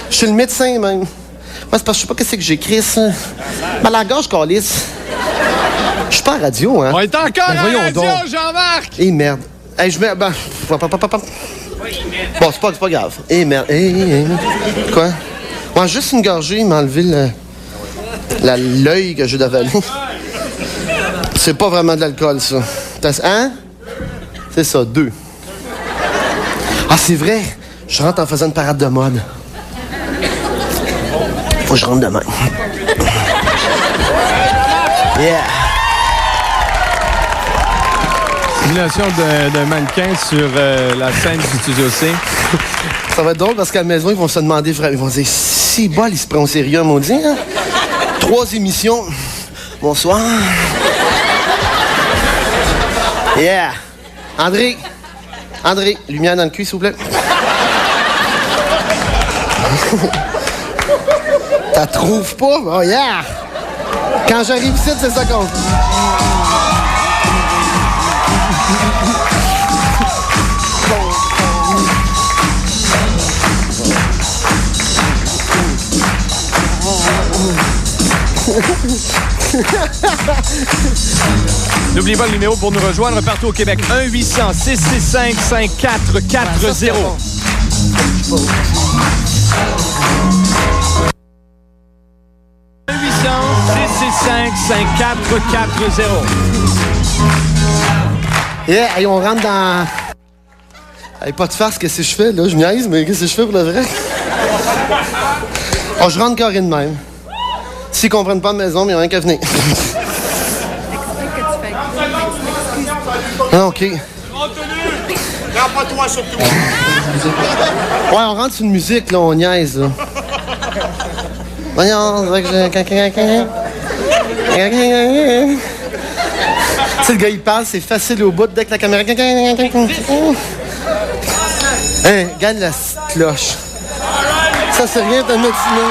Je suis le médecin, même. Moi, c'est parce que je sais pas qu'est-ce que j'ai écrit, ça. Ben, la gorge, calisse. Je suis pas à radio, hein. On est encore à radio, donc. Jean-Marc! Eh, merde. Hey, je mets... Ben... Bon, c'est pas grave. Eh, merde. Quoi? Moi, juste une gorgée, il m'a enlevé l'œil que j'ai d'avaler. C'est pas vraiment de l'alcool, ça. Hein? C'est ça, 2. Ah, c'est vrai. Je rentre en faisant une parade de mode. Faut que je rentre demain. Yeah! Simulation d'un mannequin sur la scène du Studio C. Ça va être drôle parce qu'à la maison, ils vont se demander, ils vont se dire, si bol, ils se prennent au sérieux, maudit, hein? 3 émissions. Bonsoir. Yeah! André, lumière dans le cul, s'il vous plaît. T'as trouves pas? Oh, yeah! Quand j'arrive ici, c'est ça qu'on... N'oubliez pas le numéro pour nous rejoindre partout au Québec. 1-800-665-5440. 1-800-665-5440. Yeah, hey, on rentre dans... Hey, pas de farce, qu'est-ce que je fais, là? Je niaise, mais qu'est-ce que je fais pour le vrai? Oh, je rentre carré de même. S'ils comprennent pas de maison, mais il n'y a rien qu'à venir. Ah, OK. Prends-toi surtout. Ouais, on rentre sur une musique, là, on niaise, là. Voyons, c'est vrai que j'ai... Tu sais, le gars, il parle, c'est facile au bout dès que la caméra... Hein, regarde la cloche. Ça, c'est rien de mettre sinon.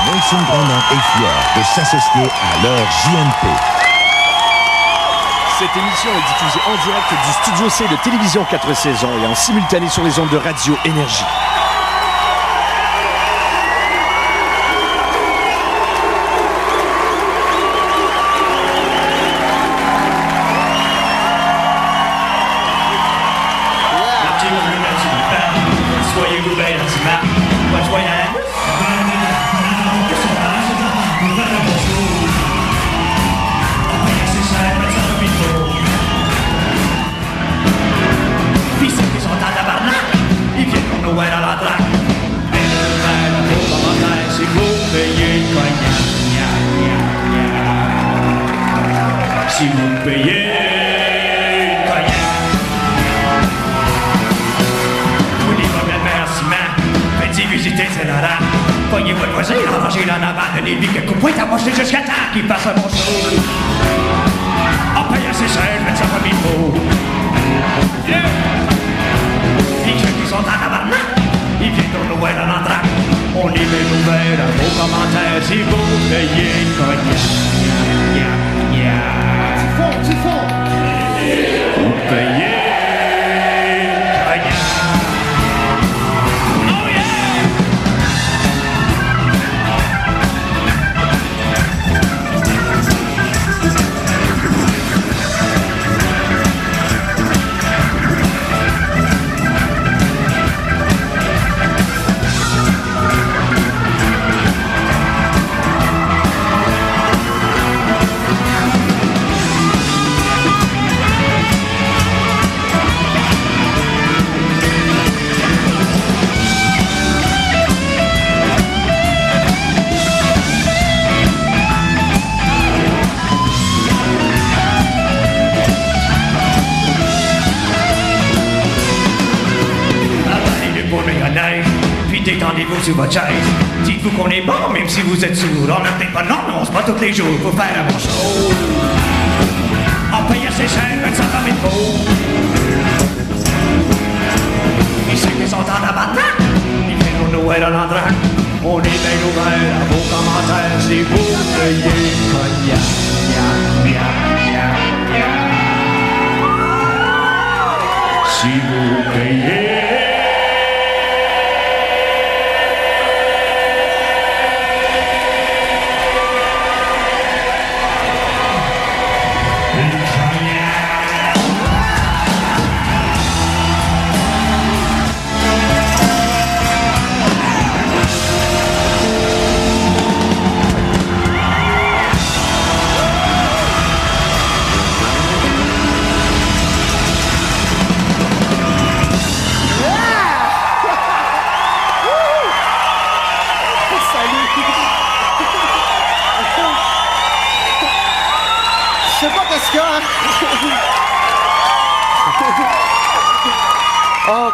Nelson Grandin est fier de s'associer à leur JMP. Cette émission est diffusée en direct du Studio C de Télévision 4 saisons et en simultané sur les ondes de Radio Énergie. Si vous payez cognac, vous dites pas bien remerciement, faites-y visiter Zénara. Pognez votre voisin, arrangez l'en avant, donnez-lui quelques points à manger jusqu'à temps qu'il passe un bon show. En payant ses chaînes, faites ça comme il faut. Puis ceux qui sont en tabarnak, ils viennent au Noël en entrant. On y met nouvelles à vos commentaires si vous payez cognac. Du fond. Vous payez cognac. Oh yeah! Puis détendez-vous sur votre chaise. Dites-vous qu'on est bon, même si vous êtes sourd. On n'a peut-être pas de nom, mais on se bat tous les jours pour faire un bon show. En payant ses chaînes, faites ça comme il faut. Et ceux qui sont en tabarnak, ils viennent au Noël en endrac. On est bien ouvert à vos commentaires si vous payez cognac. Si vous payez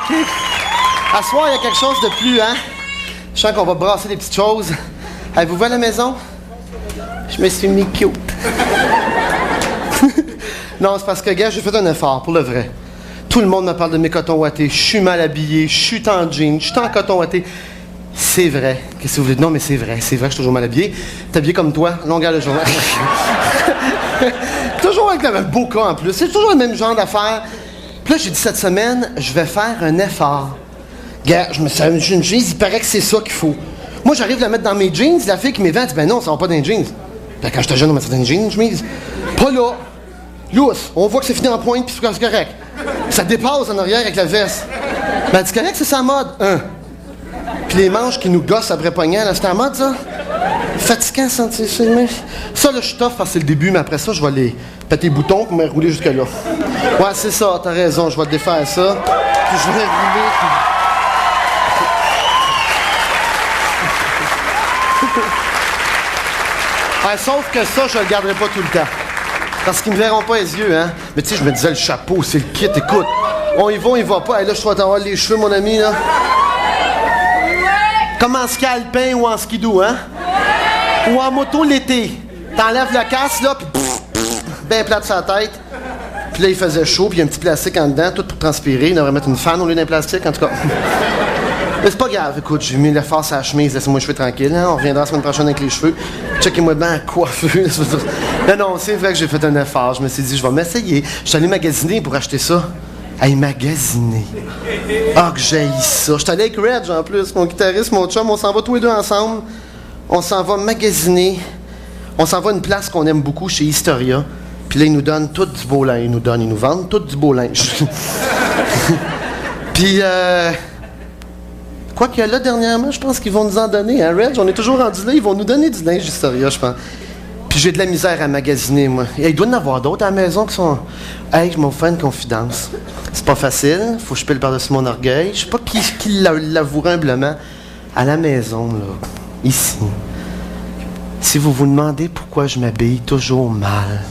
OK. À soir, il y a quelque chose de plus, hein? Je sens qu'on va brasser des petites choses. Avez-vous vu à la maison? Je me suis mis cute. Non, c'est parce que, gars, j'ai fait un effort, pour le vrai. Tout le monde me parle de mes cotons ouatés. Je suis mal habillé, je suis en jean, je suis en coton ouaté. C'est vrai. Qu'est-ce que vous voulez dire? Non, mais c'est vrai, je suis toujours mal habillé. T'es habillé comme toi, longueur de journée. Toujours avec le même beau cas en plus. C'est toujours le même genre d'affaires. Puis là, j'ai dit cette semaine, je vais faire un effort. Gars, je me suis acheté une jeans, il paraît que c'est ça qu'il faut. Moi, j'arrive à la mettre dans mes jeans, la fille qui m'évente dit, ben non, ça va pas dans les jeans. Ben, quand j'étais jeune, on mettait dans les jeans, chemise. Pas là. Lousse, on voit que c'est fini en pointe, puis c'est correct. Ça dépasse en arrière avec la veste. Ben, c'est correct, c'est ça en mode. Puis les manches qui nous gossent après poignant, là, c'est en mode, ça. Fatigant, sentir ça. Ça, là, je suis tough parce que c'est le début, mais après ça, je vais les péter les boutons pour me rouler jusque-là. Ouais, c'est ça, t'as raison, je vais te défaire ça. Puis je vais rouler, puis... Ouais, sauf que ça, je le garderai pas tout le temps. Parce qu'ils me verront pas les yeux, hein. Mais tu sais, je me disais, le chapeau, c'est le kit, écoute. On y va pas. Hey, là, je dois t'avoir les cheveux, mon ami, là. Comme en ski alpin ou en skidoo, hein? Ou en moto l'été. T'enlèves la casse, là, puis ben plate sur la tête. Puis là, il faisait chaud, puis il y a un petit plastique en dedans, tout pour transpirer. Il devrait mettre une fan au lieu d'un plastique, en tout cas. Mais c'est pas grave, écoute, j'ai mis l'effort sur la chemise, laissez-moi les cheveux tranquilles, hein? On reviendra la semaine prochaine avec les cheveux. Checkez-moi bien coiffeux. Non, c'est vrai que j'ai fait un effort. Je me suis dit, je vais m'essayer. Je suis allé magasiner pour acheter ça. Hey, magasiner. Ah, que j'ai ça. Je suis allé avec Reg, en plus, mon guitariste, mon chum. On s'en va tous les deux ensemble. On s'en va magasiner. On s'en va à une place qu'on aime beaucoup chez Historia. Puis là, ils nous donnent tout du beau linge. Ils nous vendent tout du beau linge. Puis, quoi que là, dernièrement, je pense qu'ils vont nous en donner, hein, Reg? On est toujours rendu là, ils vont nous donner du linge Historia, je pense. Puis j'ai de la misère à magasiner, moi. Et il doit y en avoir d'autres à la maison qui sont... Hey, je m'en fais une confidence. C'est pas facile, faut que je pile par-dessus mon orgueil. Je sais pas qui l'avoue humblement. À la maison, là, ici, si vous vous demandez pourquoi je m'habille toujours mal,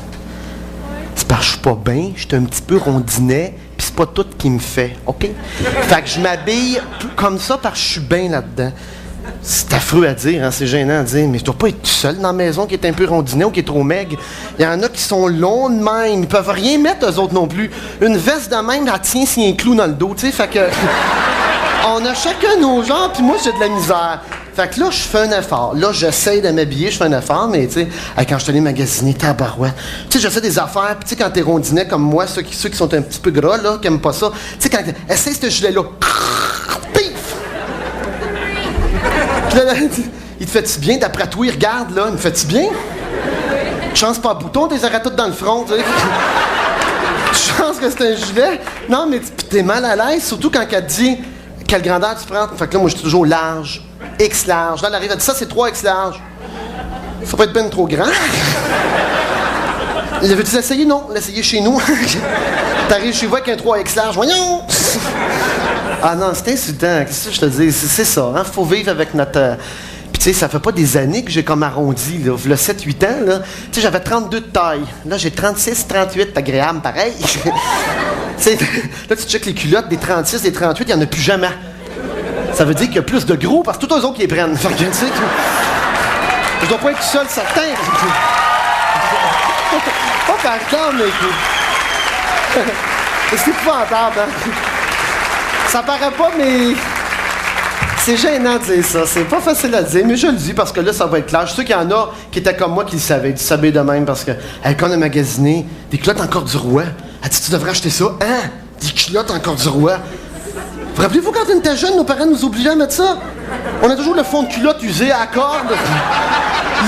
c'est parce que je suis pas bien, je suis un petit peu rondinet, puis c'est pas tout qui me fait, OK? Fait que je m'habille comme ça parce que je suis bien là-dedans. C'est affreux à dire, hein, c'est gênant à dire, mais je dois pas être tout seul dans la maison qui est un peu rondinet ou qui est trop maigre. Il y en a qui sont longs de même, ils peuvent rien mettre eux autres non plus. Une veste de même, elle tient s'il y a un clou dans le dos, tu sais, fait que... On a chacun nos genres, puis moi j'ai de la misère. Fait que là, je fais un effort. Là, j'essaie de m'habiller, je fais un effort, mais tu sais, quand je suis allé magasiner, tabarouette. Tu sais, j'essaie des affaires, puis tu sais, quand t'es rondinet comme moi, ceux qui sont un petit peu gras, là, qui aiment pas ça, tu sais, quand essaie ce gilet-là, pif! Puis là, il te fait-tu bien? D'après toi, il regarde, là, il me fait-tu bien? Chance pas bouton, t'es arrêté tout dans le front, tu sais. Chance que c'est un gilet. Non, mais t'es mal à l'aise, surtout quand elle te dit quelle grandeur tu prends. Fait que là, moi, je suis toujours large, X large. Là, elle arrive, elle dit ça, c'est 3X large. Ça peut être ben trop grand. Veux-tu l'essayer? Non, l'essayer chez nous. T'arrives chez vous avec un 3X large, voyons! Ah non, c'est insultant, qu'est-ce que je te dis? C'est ça, hein? Faut vivre avec notre... Puis tu sais, ça fait pas des années que j'ai comme arrondi, là. Le 7-8 ans, là. Tu sais, j'avais 32 de taille. Là, j'ai 36, 38, agréable, pareil. T'sais, là, tu checkes les culottes, des 36, des 38, il n'y en a plus jamais. Ça veut dire qu'il y a plus de gros, parce que tous eux autres qui les prennent. Fait que, tu sais, je dois pas être tout seul, certain. Pas par temps, mais... C'est épouvantable, hein? Ça paraît pas, mais... C'est gênant de dire ça. C'est pas facile à dire, mais je le dis parce que là, ça va être clair. Je suis sûr qu'il y en a qui étaient comme moi qui le savaient. Ils savaient de même parce que, quand on a magasiné, des culottes encore du roi. Elle dit, tu devrais acheter ça. Hein? Des culottes encore du roi. Vous rappelez-vous quand on était jeunes, nos parents nous obligeaient à mettre ça? On a toujours le fond de culotte usé à corde.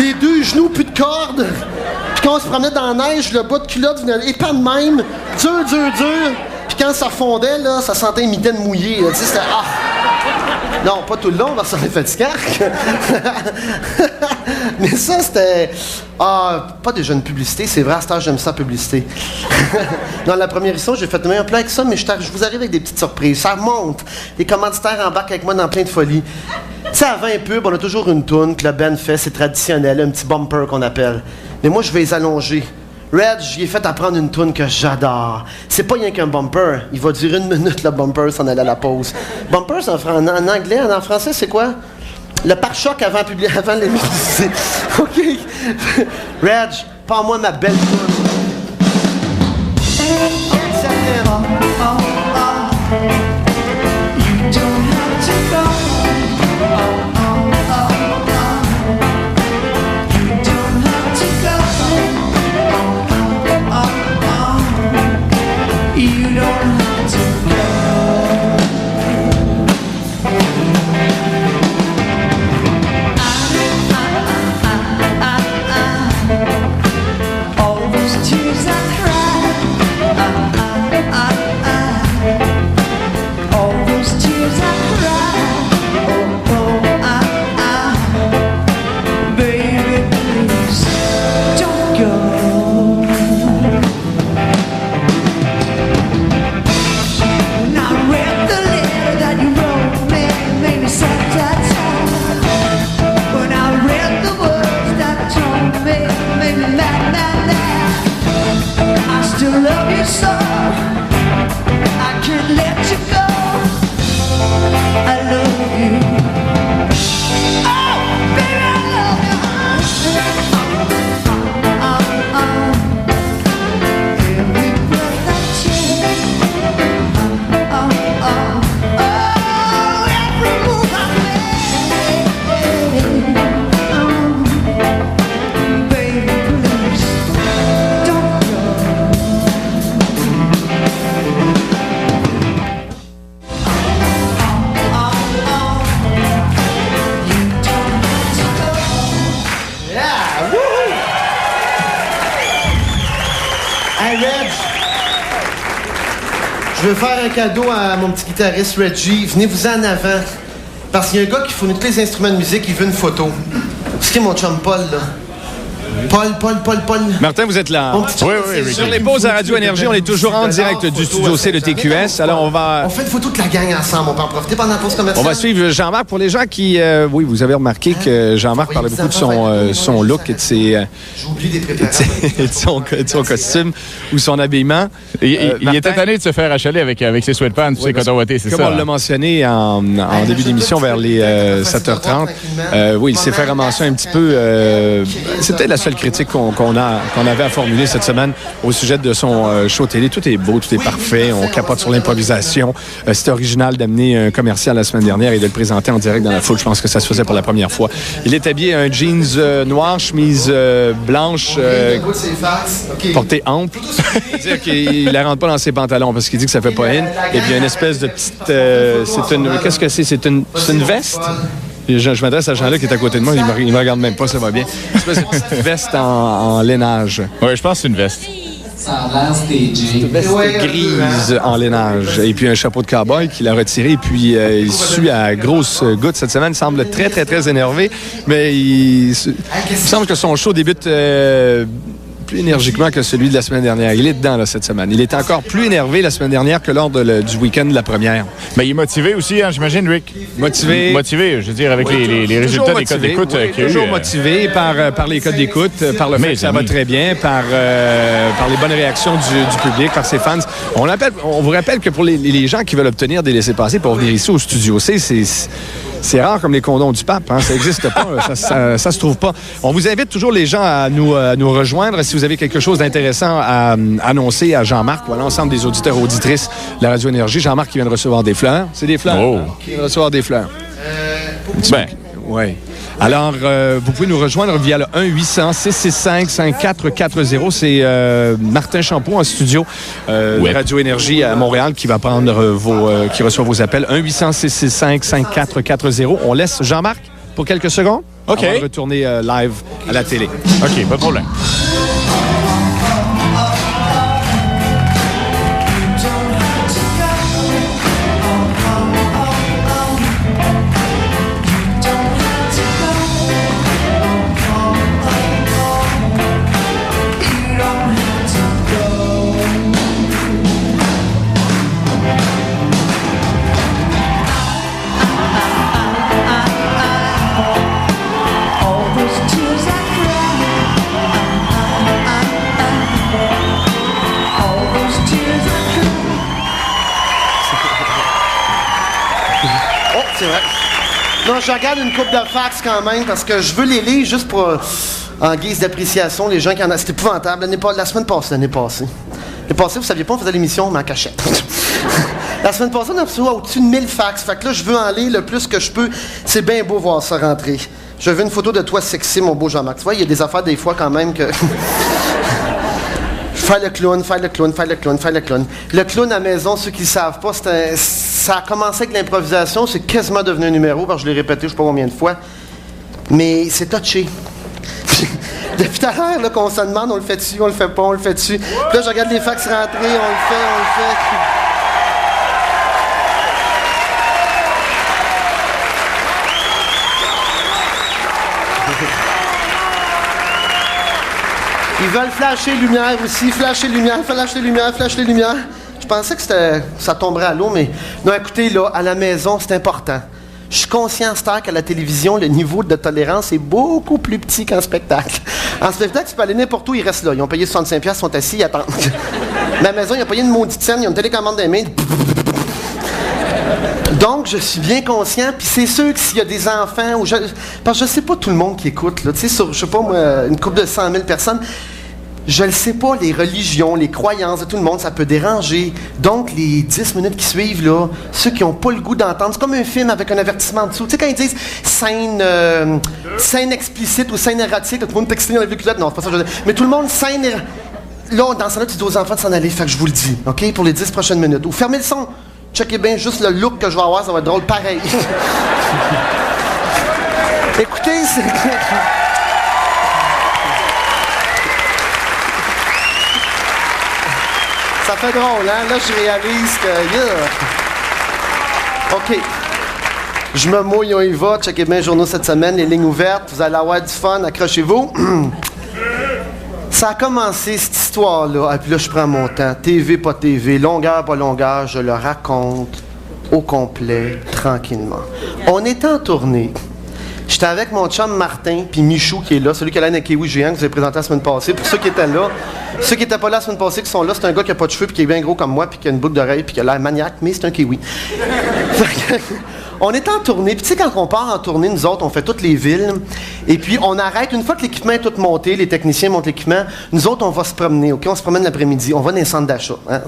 Les deux genoux, plus de corde. Puis quand on se promenait dans la neige, le bas de culotte venait épais de même. Dur. Puis quand ça fondait, là, ça sentait une mitaine mouillée. Tu sais, c'était... Ah! Non, pas tout le long, parce que ça fait fatigant. Mais ça, c'était... Ah, pas déjà une publicité, c'est vrai, à cet âge, j'aime ça, la publicité. Dans la première émission, j'ai fait un plan avec ça, mais je vous arrive avec des petites surprises. Ça monte. Les commanditaires embarquent avec moi dans plein de folies. Tu sais, avant un pub, on a toujours une toune que le band fait, c'est traditionnel, un petit bumper qu'on appelle. Mais moi, je vais les allonger. Reg, j'y ai fait apprendre une toune que j'adore. C'est pas rien qu'un bumper. Il va durer 1 minute, le bumper, s'en aller à la pause. Bumper, en anglais, en français, c'est quoi? Le pare-choc avant les musiciens. OK. Reg, parle-moi ma belle toune. Je veux faire un cadeau à mon petit guitariste Reggie. Venez-vous en avant. Parce qu'il y a un gars qui fournit tous les instruments de musique, il veut une photo. C'est qui mon chum Paul, là? Paul. Martin, vous êtes là. Oui. Sur les pauses à Radio Énergie, on est toujours en direct du studio C de TQS. Alors, on fait une photo de la gang ensemble. On peut en profiter pendant la pause commerciale. On va suivre Jean-Marc. Pour les gens qui... oui, vous avez remarqué que Jean-Marc parlait beaucoup de son look et de ses... J'ai oublié des préparations. de son costume ou son habillement. Il était tanné de se faire achaler avec ses sweatpants, ses cotons wattés, c'est ça? Comme on l'a mentionné en début d'émission vers les 7h30, oui, il s'est fait ramasser un petit peu... c'est peut-être la seule critique qu'on avait à formuler cette semaine au sujet de son show télé. Tout est beau, tout est parfait. On capote sur l'improvisation. C'était original d'amener un commercial la semaine dernière et de le présenter en direct dans la foule. Je pense que ça se faisait pour la première fois. Il est habillé un jeans noir, chemise blanche, portée ample. C'est-à-dire qu'il ne la rentre pas dans ses pantalons parce qu'il dit que ça fait pas in. Et puis, il y a une espèce de petite... qu'est-ce que c'est? C'est une veste? Je m'adresse à Jean-Luc qui est à côté de moi, il me regarde même pas, ça va bien. Une espèce de petite veste en lainage. Oui, je pense que c'est une veste. Ça a l'air stagé. Une veste grise en lainage. Et puis un chapeau de cow-boy qu'il a retiré. Et puis il sue à grosses gouttes cette semaine. Il semble très, très, très énervé. Mais il semble que son show débute... plus énergiquement que celui de la semaine dernière. Il est dedans là, cette semaine. Il est encore plus énervé la semaine dernière que lors du week-end de la première. Mais il est motivé aussi, hein, j'imagine, Rick? Motivé, je veux dire, avec les résultats des codes d'écoute qu'il y a eu. Toujours motivé par les codes d'écoute, par le fait que ça va très bien, par les bonnes réactions du public, par ses fans. On vous rappelle que pour les gens qui veulent obtenir des laissez-passer pour venir ici au Studio C, c'est rare comme les condoms du pape, hein? Ça n'existe pas, ça se trouve pas. On vous invite toujours les gens à nous rejoindre si vous avez quelque chose d'intéressant à annoncer à Jean-Marc ou à l'ensemble des auditeurs et auditrices de la Radio Énergie. Jean-Marc qui vient de recevoir des fleurs. C'est des fleurs. Oh. Qui vient de recevoir des fleurs. Oui. Alors, vous pouvez nous rejoindre via le 1-800-665-5440. C'est Martin Champeau en studio de Radio Énergie à Montréal qui va prendre qui reçoit vos appels. 1-800-665-5440. On laisse Jean-Marc pour quelques secondes. OK. On va retourner live à la télé. OK, pas de problème. c'est vrai. Non, je regarde une coupe de fax quand même parce que je veux les lire juste pour, en guise d'appréciation, les gens qui en ont... C'est épouvantable. La semaine passée. L'année passée, vous saviez pas, on faisait l'émission, mais en cachette. La semaine passée, on a reçu au-dessus de 1000 fax. Fait que là, je veux en lire le plus que je peux. C'est bien beau voir ça rentrer. Je veux une photo de toi sexy, mon beau Jean-Marc. Tu vois, il y a des affaires des fois quand même que... Faire le clown. Le clown à la maison, ceux qui ne savent pas, ça a commencé avec l'improvisation. C'est quasiment devenu un numéro, parce que je l'ai répété je ne sais pas combien de fois. Mais c'est touché. Depuis tout à l'heure, là, qu'on se demande, on le fait dessus, on le fait pas, on le fait dessus. Puis là, je regarde les fax rentrer, on le fait. Ils veulent flasher lumière aussi, flasher lumière. Je pensais que ça tomberait à l'eau, mais non, écoutez, là, à la maison, c'est important. Je suis conscient, Star, qu'à la télévision, le niveau de tolérance est beaucoup plus petit qu'en spectacle. En spectacle, tu peux aller n'importe où, ils restent là. Ils ont payé 65$, ils sont assis, ils attendent. Mais à la maison, ils ont payé une maudite scène, ils ont une télécommande des mains. Donc, je suis bien conscient, puis c'est sûr que s'il y a des enfants, parce que je sais pas tout le monde qui écoute, là, tu sais, sur, je sais pas moi, une couple de 100 000 personnes, je le sais pas, les religions, les croyances de tout le monde, ça peut déranger. Donc, les 10 minutes qui suivent, là, ceux qui n'ont pas le goût d'entendre, c'est comme un film avec un avertissement en dessous. Tu sais, quand ils disent scène explicite ou scène érotique, là, tout le monde texte dans les culottes, non, c'est pas ça que je veux dire. Mais tout le monde, scène là, dans ce là tu dis aux enfants de s'en aller, fait que je vous le dis, OK, pour les 10 prochaines minutes. Ou fermez le son. Checkez bien juste le look que je vais avoir, ça va être drôle pareil. Écoutez, c'est... Ça fait drôle, hein? Là, je réalise que... OK. Je me mouille, on y va. Checkez bien le journaux cette semaine, les lignes ouvertes. Vous allez avoir du fun, accrochez-vous. Ça a commencé, cette histoire-là. Et puis là, je prends mon temps. TV, pas TV, longueur, pas longueur. Je le raconte au complet, tranquillement. On était en tournée. J'étais avec mon chum Martin, puis Michou qui est là, celui qui a l'air d'un kiwi géant que vous avez présenté la semaine passée. Pour ceux qui étaient là, ceux qui n'étaient pas là la semaine passée, qui sont là, c'est un gars qui n'a pas de cheveux, puis qui est bien gros comme moi, puis qui a une boucle d'oreille, puis qui a l'air maniaque, mais c'est un kiwi. On est en tournée, puis tu sais, quand on part en tournée, nous autres, on fait toutes les villes, et puis on arrête, une fois que l'équipement est tout monté, les techniciens montent l'équipement, nous autres, on va se promener, OK? On se promène l'après-midi, on va dans les centres d'achat, hein?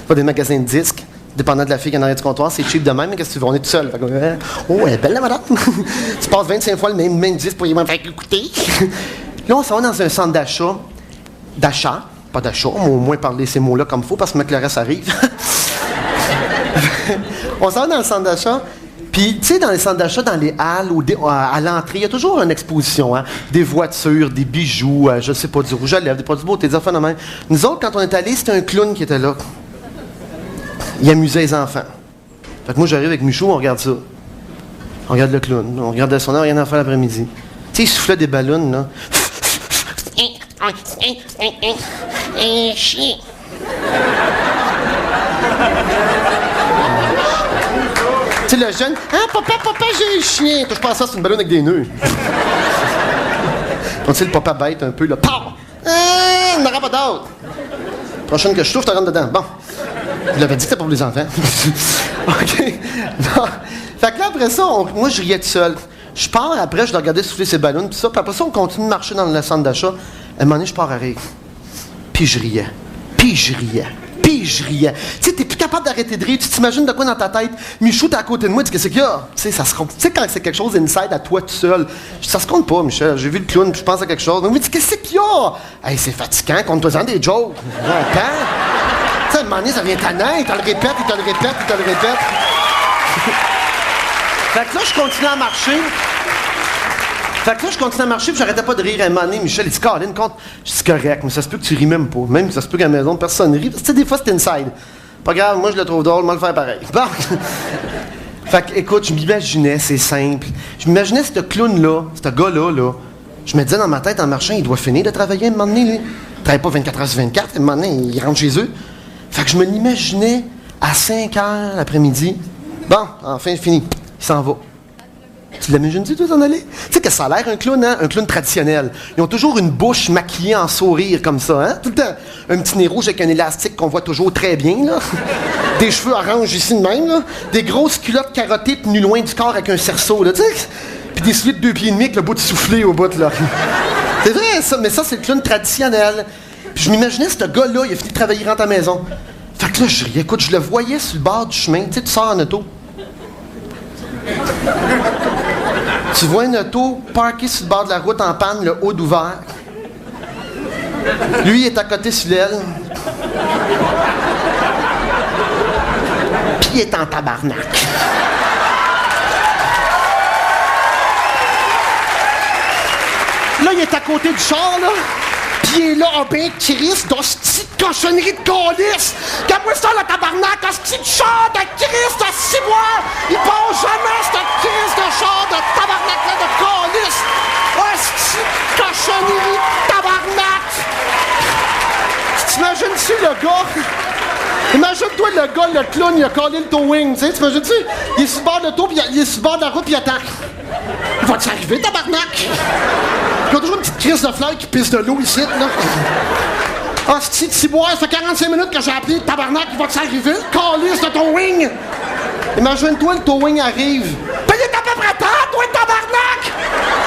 Pas des magasins de disques. Dépendant de la fille qui est en arrière du comptoir, c'est cheap de même, mais qu'est-ce que tu veux? On est tout seul. Oh, elle est belle la madame! Tu passes 25 fois le même disque pour y faire écouter. Là, on s'en va dans un centre d'achat, pas d'achat, mais au moins parler ces mots-là comme il faut, parce que le reste arrive. On s'en va dans le centre d'achat, puis, tu sais, dans les centres d'achat, dans les halles, ou à l'entrée, il y a toujours une exposition, hein? Des voitures, des bijoux, je sais pas, du rouge à lèvres, des produits de beauté, des affaires de même. Nous autres, quand on est allés, c'était un clown qui était là. Il amusait les enfants. Fait que moi, j'arrive avec Michou, on regarde ça. On regarde le clown. On regarde son heure, rien à faire l'après-midi. Tu sais, il soufflait des ballons, là. Chien. Tu sais, le jeune, « Ah, papa, j'ai un chien! » Toi, je pense que ça, c'est une ballonne avec des nœuds. Quand tu sais, le papa bête un peu, là, « Pow! Il n'aura pas d'autre! » Prochaine que je souffle, tu rentres dedans. Bon. Il avait dit que c'était pour les enfants. OK. Non. Fait que là, après ça, moi, je riais tout seul. Je pars après, je dois regarder souffler ses ballons, puis ça. Puis après ça, on continue de marcher dans le centre d'achat. À un moment donné, je pars à rire. Puis je riais. Tu sais, t'es plus capable d'arrêter de rire. Tu t'imagines de quoi dans ta tête? Michou, t'es à côté de moi, tu dis qu'est-ce qu'il y a? Tu sais, ça se compte. Tu sais, quand c'est quelque chose inside à toi tout seul, ça se compte pas, Michel. J'ai vu le clown, puis je pense à quelque chose. Mais oui, qu'est-ce qu'il y a? Hey, c'est fatigant, compte-toi-en des jokes. Tu sais, à un moment donné, ça vient tannant, il te le répète. Fait que là, je continue à marcher. Puis j'arrêtais pas de rire à un moment donné. Michel, il dit, Caroline, compte. Je dis, c'est correct, mais ça se peut que tu ris même pas. Même ça se peut qu'à la maison, personne rit. Parce que, tu sais, des fois, c'est inside. Pas grave, moi, je le trouve drôle, moi, le faire pareil. Bon. Fait que, écoute, je m'imaginais, c'est simple. Je m'imaginais ce clown-là, ce gars-là, là. Je me disais dans ma tête, en marchant, il doit finir de travailler à un moment donné, lui. Il travaille pas 24 heures sur 24, à un moment donné, il rentre chez eux. Fait que je me l'imaginais à 5 heures l'après-midi. Bon, enfin, fini. Il s'en va. Tu Tu l'imagines-tu, toi, t'en aller? Tu sais que ça a l'air un clown, hein? Un clown traditionnel. Ils ont toujours une bouche maquillée en sourire comme ça, hein? Tout le temps. Un petit nez rouge avec un élastique qu'on voit toujours très bien, là. Des cheveux orange ici de même, là. Des grosses culottes carottées tenues loin du corps avec un cerceau, là, tu sais? Puis des souliers de 2 pieds et demi avec le bout de soufflé au bout, là. C'est vrai, ça, mais ça, c'est le clown traditionnel. Puis je m'imaginais, ce gars-là, il a fini de travailler dans ta maison. Fait que là, je riais. Écoute, je le voyais sur le bord du chemin. Tu sais, tu sors en auto. Tu vois une auto parkée sur le bord de la route en panne, le hood ouvert. Lui, il est à côté sur l'aile. Puis il est en tabarnak. Là, il est à côté du char, là. Puis il est là, en bain de Chris, d'hostie de cochonnerie de calice. Qu'après ça, le tabarnak, hostie de char de Chris, de ciboire. Il passe jamais, cette Chris de char de tabarnak-là de calice. Hostie de cochonnerie de tabarnak. T'imagines-tu le gars? Imagine-toi le gars, le clown, il a collé le towing, tu sais, t'imagines-tu? Il est sur le bord de l'auto, puis il est sur le bord de la route, puis il attend. Il va-tu arriver, tabarnak? Il y a toujours une petite crise de fleurs qui pisse de l'eau ici, là. Ah, c'est Ciboire, ça fait 45 minutes que j'ai appelé, tabarnak, il va-tu arriver? Calice de towing! Imagine-toi, le towing arrive. Ben, il est à peu près temps, toi, tabarnak!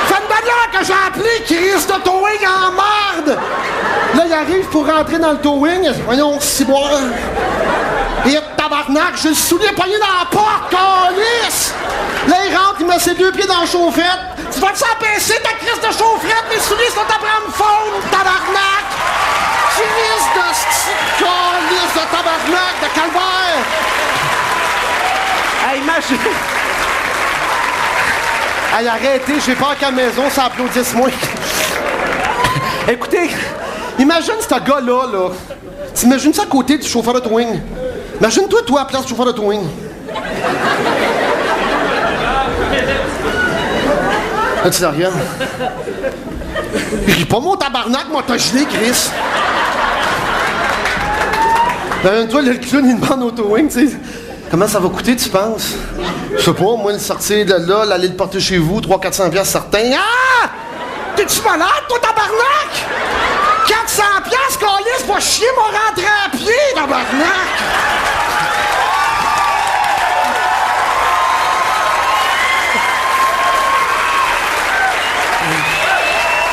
Ça fait une demi-heure que j'ai appelé, crise de towing en merde! Là, il arrive pour rentrer dans le towing. Voyons, Ciboire. Et tabarnak, j'ai le soulier pogné dans la porte, calice! Là, il rentre, il met ses 2 pieds dans la chauffette. Tu vas-tu s'apaiser, ta crise de chauffette? Mes souliers sont à prendre faune, tabarnak! Crise de sti calice de tabarnak, de calvaire! Hey, imagine! Hey, arrêtez, j'ai peur qu'à la maison, ça applaudisse moins. Écoutez, imagine ce gars-là, là. T'imagines ça à côté du chauffeur de towing. Imagine-toi, toi, à la place du chauffeur de towing. Là, tu dis rien. Il rit pas mon tabarnak, moi, t'as gelé, Chris. Imagine-toi, le clown, il demande au towing, tu sais. Comment ça va coûter, tu penses? Je sais pas, moi, le sortir de là, l'aller le porter chez vous, 300-400 piastres certains. Ah! T'es-tu malade, toi, tabarnak? 400 piastres, câlisse, va chier, m'a rentré à pied, tabarnak!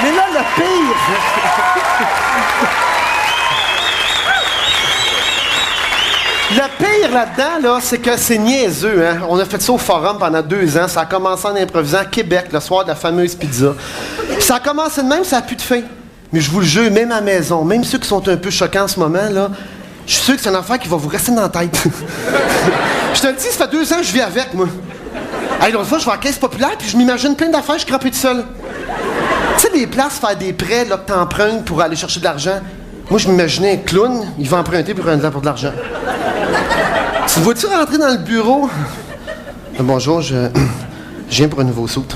Mais là, le pire... Le pire là-dedans, là, c'est que c'est niaiseux, hein. On a fait ça au forum pendant 2 ans. Ça a commencé en improvisant à Québec, le soir de la fameuse pizza. Ça a commencé de même, ça a plus de fin. Mais je vous le jure, même à la maison, même ceux qui sont un peu choquants en ce moment, là, je suis sûr que c'est une affaire qui va vous rester dans la tête. Je te le dis, ça fait 2 ans que je vis avec, moi. Hey, l'autre fois, je vais à la caisse populaire, puis je m'imagine plein d'affaires, je crampais tout seul. Tu sais, les places, faire des prêts, là, que t'empruntes pour aller chercher de l'argent. Moi, je m'imaginais un clown, il va emprunter pour de l'argent. Tu vois-tu rentrer dans le bureau? Bonjour, je viens pour un nouveau soute.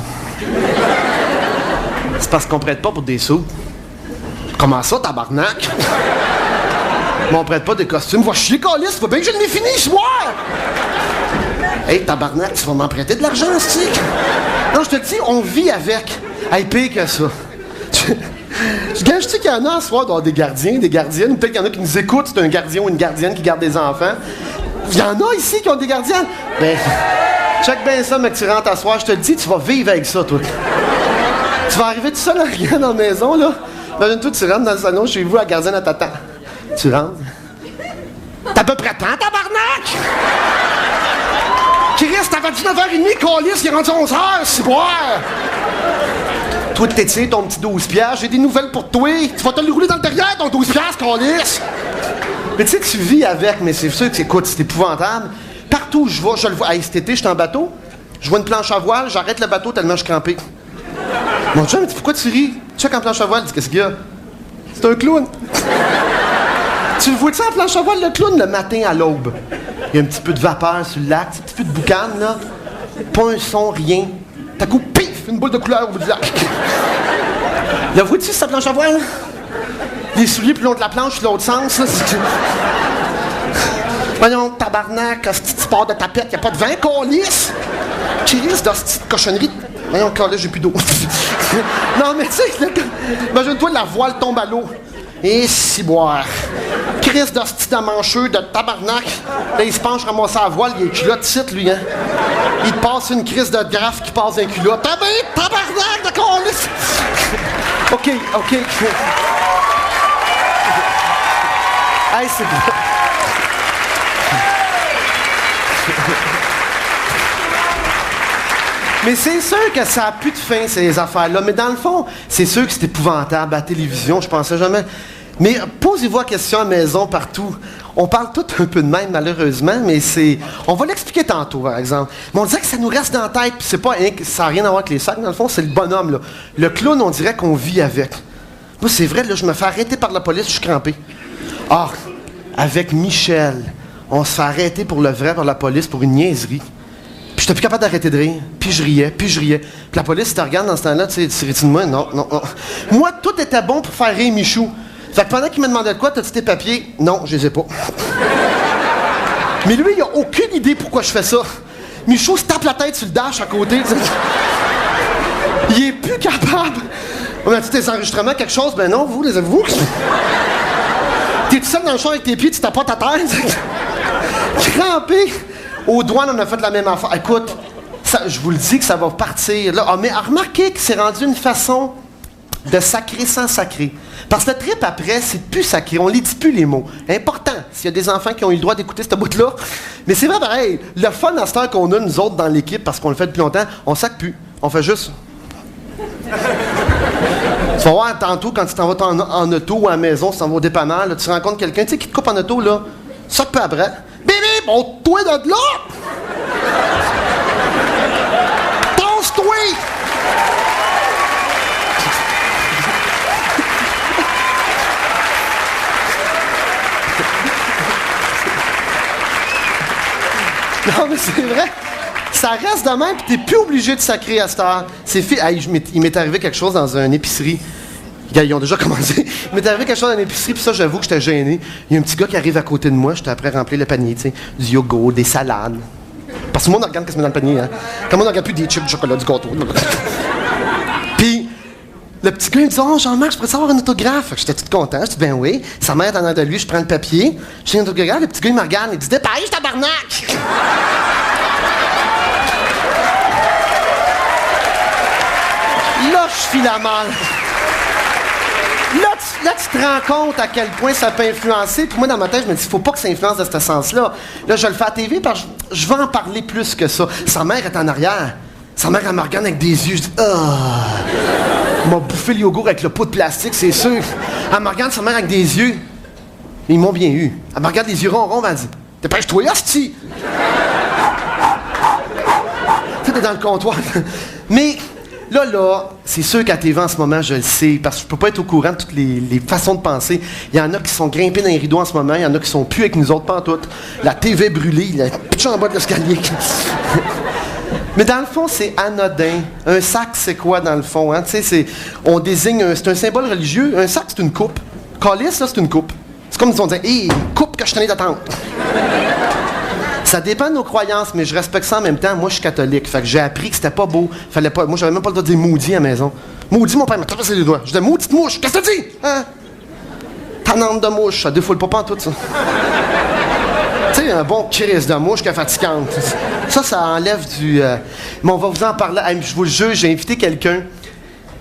C'est parce qu'on prête pas pour des sous. Comment ça, tabarnak? Mais on prête pas des costumes. Va chier, calice, faut bien que je l'ai fini ce soir! Hey, tabarnak, tu vas m'emprunter de l'argent, stick? Non, je te dis, on vit avec. Hey, pire que ça. Je gage-tu qu'il y en a ce soir, des gardiens, des gardiennes, ou peut-être qu'il y en a qui nous écoutent, c'est un gardien ou une gardienne qui garde des enfants. Il y en a ici qui ont des gardiennes. Ben, check bien ça, mec, tu rentres à soir, je te le dis, tu vas vivre avec ça, toi. Tu vas arriver tout seul à rien dans la maison, là. Imagine-toi, tu rentres dans le salon chez vous, la gardienne, elle t'attend. Tu rentres. T'as à peu près temps, tabarnak! Chris, t'avais 19h30, calice, il est rendu 11h, c'est boire! Toi, t'étires ton petit 12 piastres, j'ai des nouvelles pour toi. Tu vas te le rouler dans le derrière, ton 12 piastres, calice! Mais tu sais, tu vis avec, mais c'est sûr que c'est épouvantable. Partout où je vais, je le vois. Hey, cet été, je suis en bateau, je vois une planche à voile, j'arrête le bateau tellement je suis crampé. Mon chum, pourquoi tu ris? Check en planche à voile, dis qu'est-ce qu'il y a? C'est un clown. Tu le vois-tu en planche à voile, le clown, le matin à l'aube? Il y a un petit peu de vapeur sur le lac, un petit peu de boucan, là. Pas un son, rien. T'as coup, pif, une boule de couleur au bout du lac. Le vois-tu, sa planche à voile? Les souliers plus longs de la planche, sur l'autre sens, là. Voyons, tabarnak, hostie de sport de tapette, y'a pas de vin, qu'on lisse. Chris, d'hostie de cochonnerie. Voyons, encore là, j'ai plus d'eau. Non, mais tu sais, imagine-toi, la voile tombe à l'eau. Et si boire. Chris d'hostie de mancheux, de tabarnak. Là, il se penche, ramasser la voile, il est culotte titre, lui, hein. Il te passe une crise de graphe qui passe d'un culotte. Tabarnak, d'accord, là. OK. Hey, c'est bon. Mais c'est sûr que ça n'a plus de fin, ces affaires-là. Mais dans le fond, c'est sûr que c'est épouvantable. À la télévision, je pensais jamais. Mais posez-vous la question à la maison, partout. On parle tout un peu de même, malheureusement, mais c'est... On va l'expliquer tantôt, par exemple. Mais on dirait que ça nous reste dans la tête, puis c'est pas... Ça n'a rien à voir avec les sacs, dans le fond, c'est le bonhomme, là. Le clown, on dirait qu'on vit avec. Moi, c'est vrai, là, je me fais arrêter par la police, je suis crampé. Ah, avec Michel, on se fait arrêter pour le vrai par la police pour une niaiserie. Puis j'étais plus capable d'arrêter de rire. Puis je riais. Puis la police, te regarde dans ce temps-là, tu sais, tu ris de moi? Non. Moi, tout était bon pour faire rire Michou. Fait que pendant qu'il me demandait de quoi, t'as-tu tes papiers? Non, je les ai pas. Mais lui, il a aucune idée pourquoi je fais ça. Michou se tape la tête sur le dash à côté. T'sais. Il est plus capable. On a-tu tes enregistrements, quelque chose? Ben non, vous, les avez-vous? T'es tout seul dans le champ avec tes pieds, tu tapes pas ta tête. Crampé. Aux douanes, on a fait la même affaire. Écoute, ça, je vous le dis que ça va partir. Là. Ah, mais remarquez que c'est rendu une façon de sacrer sans sacrer. Parce que le trip après, c'est plus sacré. On les dit plus les mots. Important, s'il y a des enfants qui ont eu le droit d'écouter cette bout-là. Mais c'est vrai pareil. Le fun à cette heure qu'on a, nous autres, dans l'équipe, parce qu'on le fait depuis longtemps, on sacre plus. On fait juste... Tu vas voir tantôt, quand tu t'en vas en auto ou à la maison, tu t'en vas au dépanneur, là, tu rencontres quelqu'un, tu sais, qui te coupe en auto, là. Ça peu après. Bébé, bon, toi de là! Pense-toi! Non, mais c'est vrai. Ça reste de même, puis t'es plus obligé de sacrer à cette heure. C'est hey, il m'est arrivé quelque chose dans une épicerie. Ils ont déjà commencé. Il m'est arrivé quelque chose dans une épicerie, puis ça, j'avoue que j'étais gêné. Il y a un petit gars qui arrive à côté de moi, j'étais après remplir le panier, tu sais, du yogourt, des salades. Parce que tout le monde regarde qu'est-ce qu'il met dans le panier, hein. Tout le monde regarde plus des chips, du chocolat, du gâteau. Puis, le petit gars, il me dit, oh, Jean-Marc, je pourrais savoir un autographe. Fait que j'étais tout content. Je dis, ben oui. Sa mère est en arrière de lui, je prends le papier. Je fais un autographe, le petit gars, il me regarde, il dit, dépêche, tabarnak! Là, je file la malle. Là, tu te rends compte à quel point ça peut influencer. Puis moi, dans ma tête, je me dis, faut pas que ça influence de ce sens-là. Là, je le fais à la TV parce que je vais en parler plus que ça. Sa mère est en arrière. Sa mère, elle me regarde avec des yeux. Je dis, elle m'a bouffé le yogourt avec le pot de plastique, c'est sûr. Elle me regarde, sa mère, avec des yeux. Ils m'ont bien eu. Elle me regarde les yeux ronds, elle dit, dépêche-toi, hostie! Tout est dans le comptoir. Mais... Là, c'est sûr qu'à TV en ce moment, je le sais, parce que je peux pas être au courant de toutes les façons de penser. Il y en a qui sont grimpés dans les rideaux en ce moment, il y en a qui sont plus avec nous autres, pas en tout. La TV brûlée, il y a pitché en bas de l'escalier. Mais dans le fond, c'est anodin. Un sac, c'est quoi dans le fond? Hein? On désigne, c'est un symbole religieux. Un sac, c'est une coupe. Calice, là, c'est une coupe. C'est comme si on disait, hé, une coupe que je tenais d'attendre. Ça dépend de nos croyances, mais je respecte ça en même temps. Moi, je suis catholique. Fait que j'ai appris que c'était pas beau. Fallait pas. Moi, j'avais même pas le droit de dire maudit à la maison. Maudit, mon père m'a tapé les doigts. Je disais, maudite mouche, qu'est-ce que tu dis? Hein? Tanante de mouche, ça défoule pas en tout, ça. Tu sais, un bon crise de mouche qui est fatigante. Ça enlève du. Mais on va vous en parler. Hey, je vous le jure, j'ai invité quelqu'un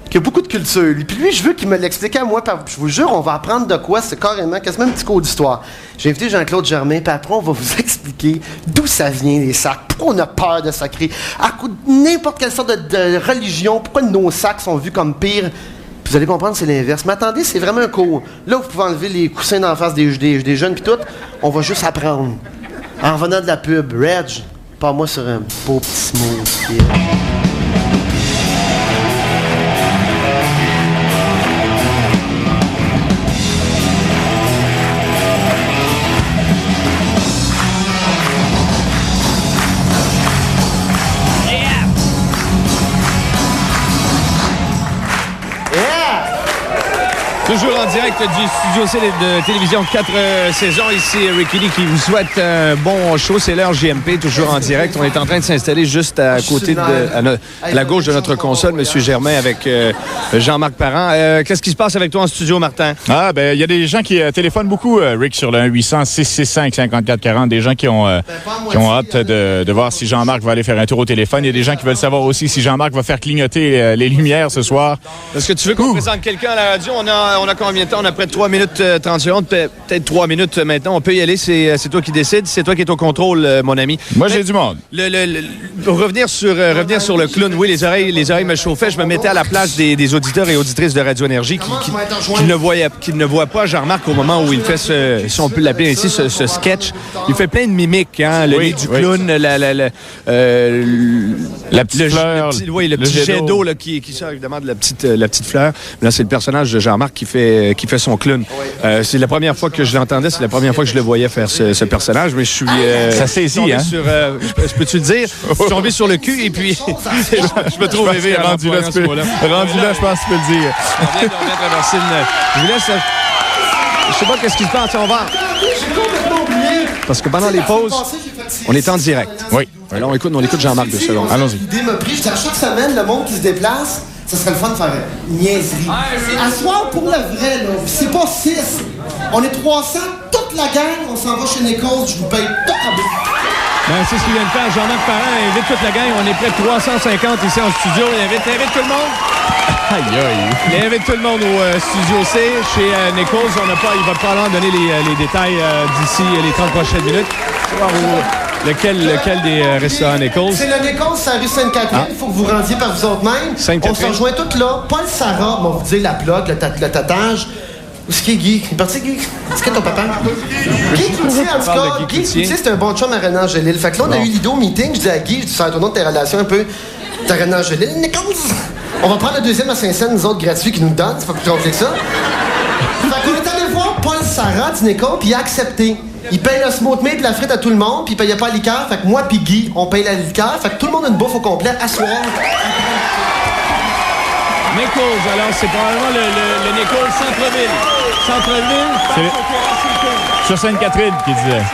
qui a beaucoup de culture. Puis lui, je veux qu'il me l'explique à moi. Je vous jure, on va apprendre de quoi. C'est carrément, quasiment un petit cours d'histoire. J'ai invité Jean-Claude Germain, puis après, on va vous expliquer d'où ça vient, les sacs. Pourquoi on a peur de sacrer. À coup de n'importe quelle sorte de religion, pourquoi nos sacs sont vus comme pires. Puis vous allez comprendre, c'est l'inverse. Mais attendez, c'est vraiment un cours. Là, vous pouvez enlever les coussins d'en face des jeunes, puis tout. On va juste apprendre. En revenant de la pub, Reg, parle-moi sur un beau petit mot. Toujours en direct du Studio C de Télévision 4 saisons. Ici, Ricky Lee qui vous souhaite un bon show. C'est l'heure JMP, toujours en direct. On est en train de s'installer juste à côté à la gauche de notre console, M. Germain, avec Jean-Marc Parent. Qu'est-ce qui se passe avec toi en studio, Martin? Ah, ben, il y a des gens qui téléphonent beaucoup, Rick, sur le 1-800-665-5440. Des gens qui ont hâte de voir si Jean-Marc va aller faire un tour au téléphone. Il y a des gens qui veulent savoir aussi si Jean-Marc va faire clignoter les lumières ce soir. Est-ce que tu veux qu'on présente quelqu'un à la radio? On a combien de temps? On a près de 3 minutes 30 secondes, peut-être 3 minutes maintenant. On peut y aller, c'est toi qui décides. C'est toi qui es au contrôle, mon ami. Moi, j'ai du monde. Pour revenir sur le clown, oui, les oreilles me chauffaient. Je me mettais à la place des auditeurs et auditrices de Radio Énergie qui ne voient pas Jean-Marc au moment où il fait si on peut l'appeler ainsi, ce sketch. Il fait plein de mimiques, hein, le nez du clown, la petite fleur, le petit jet d'eau qui sort évidemment de la petite fleur. Là, c'est le personnage de Jean-Marc qui fait son clown. C'est la première fois que je l'entendais, c'est la première fois que je le voyais faire ce personnage, mais je suis ça saisit, hein? Je peux-tu le dire? Je suis tombé sur le cul et puis je me trouve rêvé rendu là, je pense que tu peux le dire. On vient de traverser je vous laisse. Je sais pas qu'est-ce qui se passe, on va. Parce que pendant les pauses, on est en direct. Oui. Alors on écoute Jean-Marc 2 secondes. Allons-y. L'idée m'a pris. Je dis à chaque semaine, le monde qui se déplace, ça serait le fun de faire une niaiserie. À soir, pour le vrai, là, c'est pas 6. On est 300, toute la gang, on s'en va chez Nichols, je vous paye tout à bout. Ben, c'est ce qu'il vient de faire. Jean-Marc Parent invite toute la gang. On est près de 350 ici en studio. Il invite tout le monde. Aïe, aïe. Il invite tout le monde au Studio C. Chez Nichols, il va probablement donner les détails d'ici les 30 prochaines minutes. On va voir lequel des restaurants Nichols. C'est le Nichols, c'est la rue Sainte-Catherine. Il faut que vous rendiez par vous autres mêmes. On se rejoint toutes là. Paul Sarah, on va vous dire la plug, le tatage. Où est-ce qu'il est Guy? Il est parti, Guy? Est-ce que ton papa? Guy Cloutier, en tout cas. Guy Cloutier, c'est un bon chum à Renan Angélil. Fait que là, on a eu l'idée au meeting. Je dis à Guy, je dis, ça va ton nom de tes relations un peu. T'as Renan Angélil, Nichols. On va prendre le deuxième à Saint-Saëns, nous autres, gratuit, qui nous donne. C'est pas plus compliqué que ça. Fait qu'on est allé voir Paul Sarah du Nichols, puis il a accepté. Il paye le smoked meat, la frite à tout le monde, puis il payait pas la liqueur. Fait que moi puis Guy, on paye la liqueur. Fait que tout le monde a une bouffe au complet à soir. Nichols, alors c'est probablement le Nichols Centre-Ville. Centre-Ville, sur Sainte-Catherine, qui disait.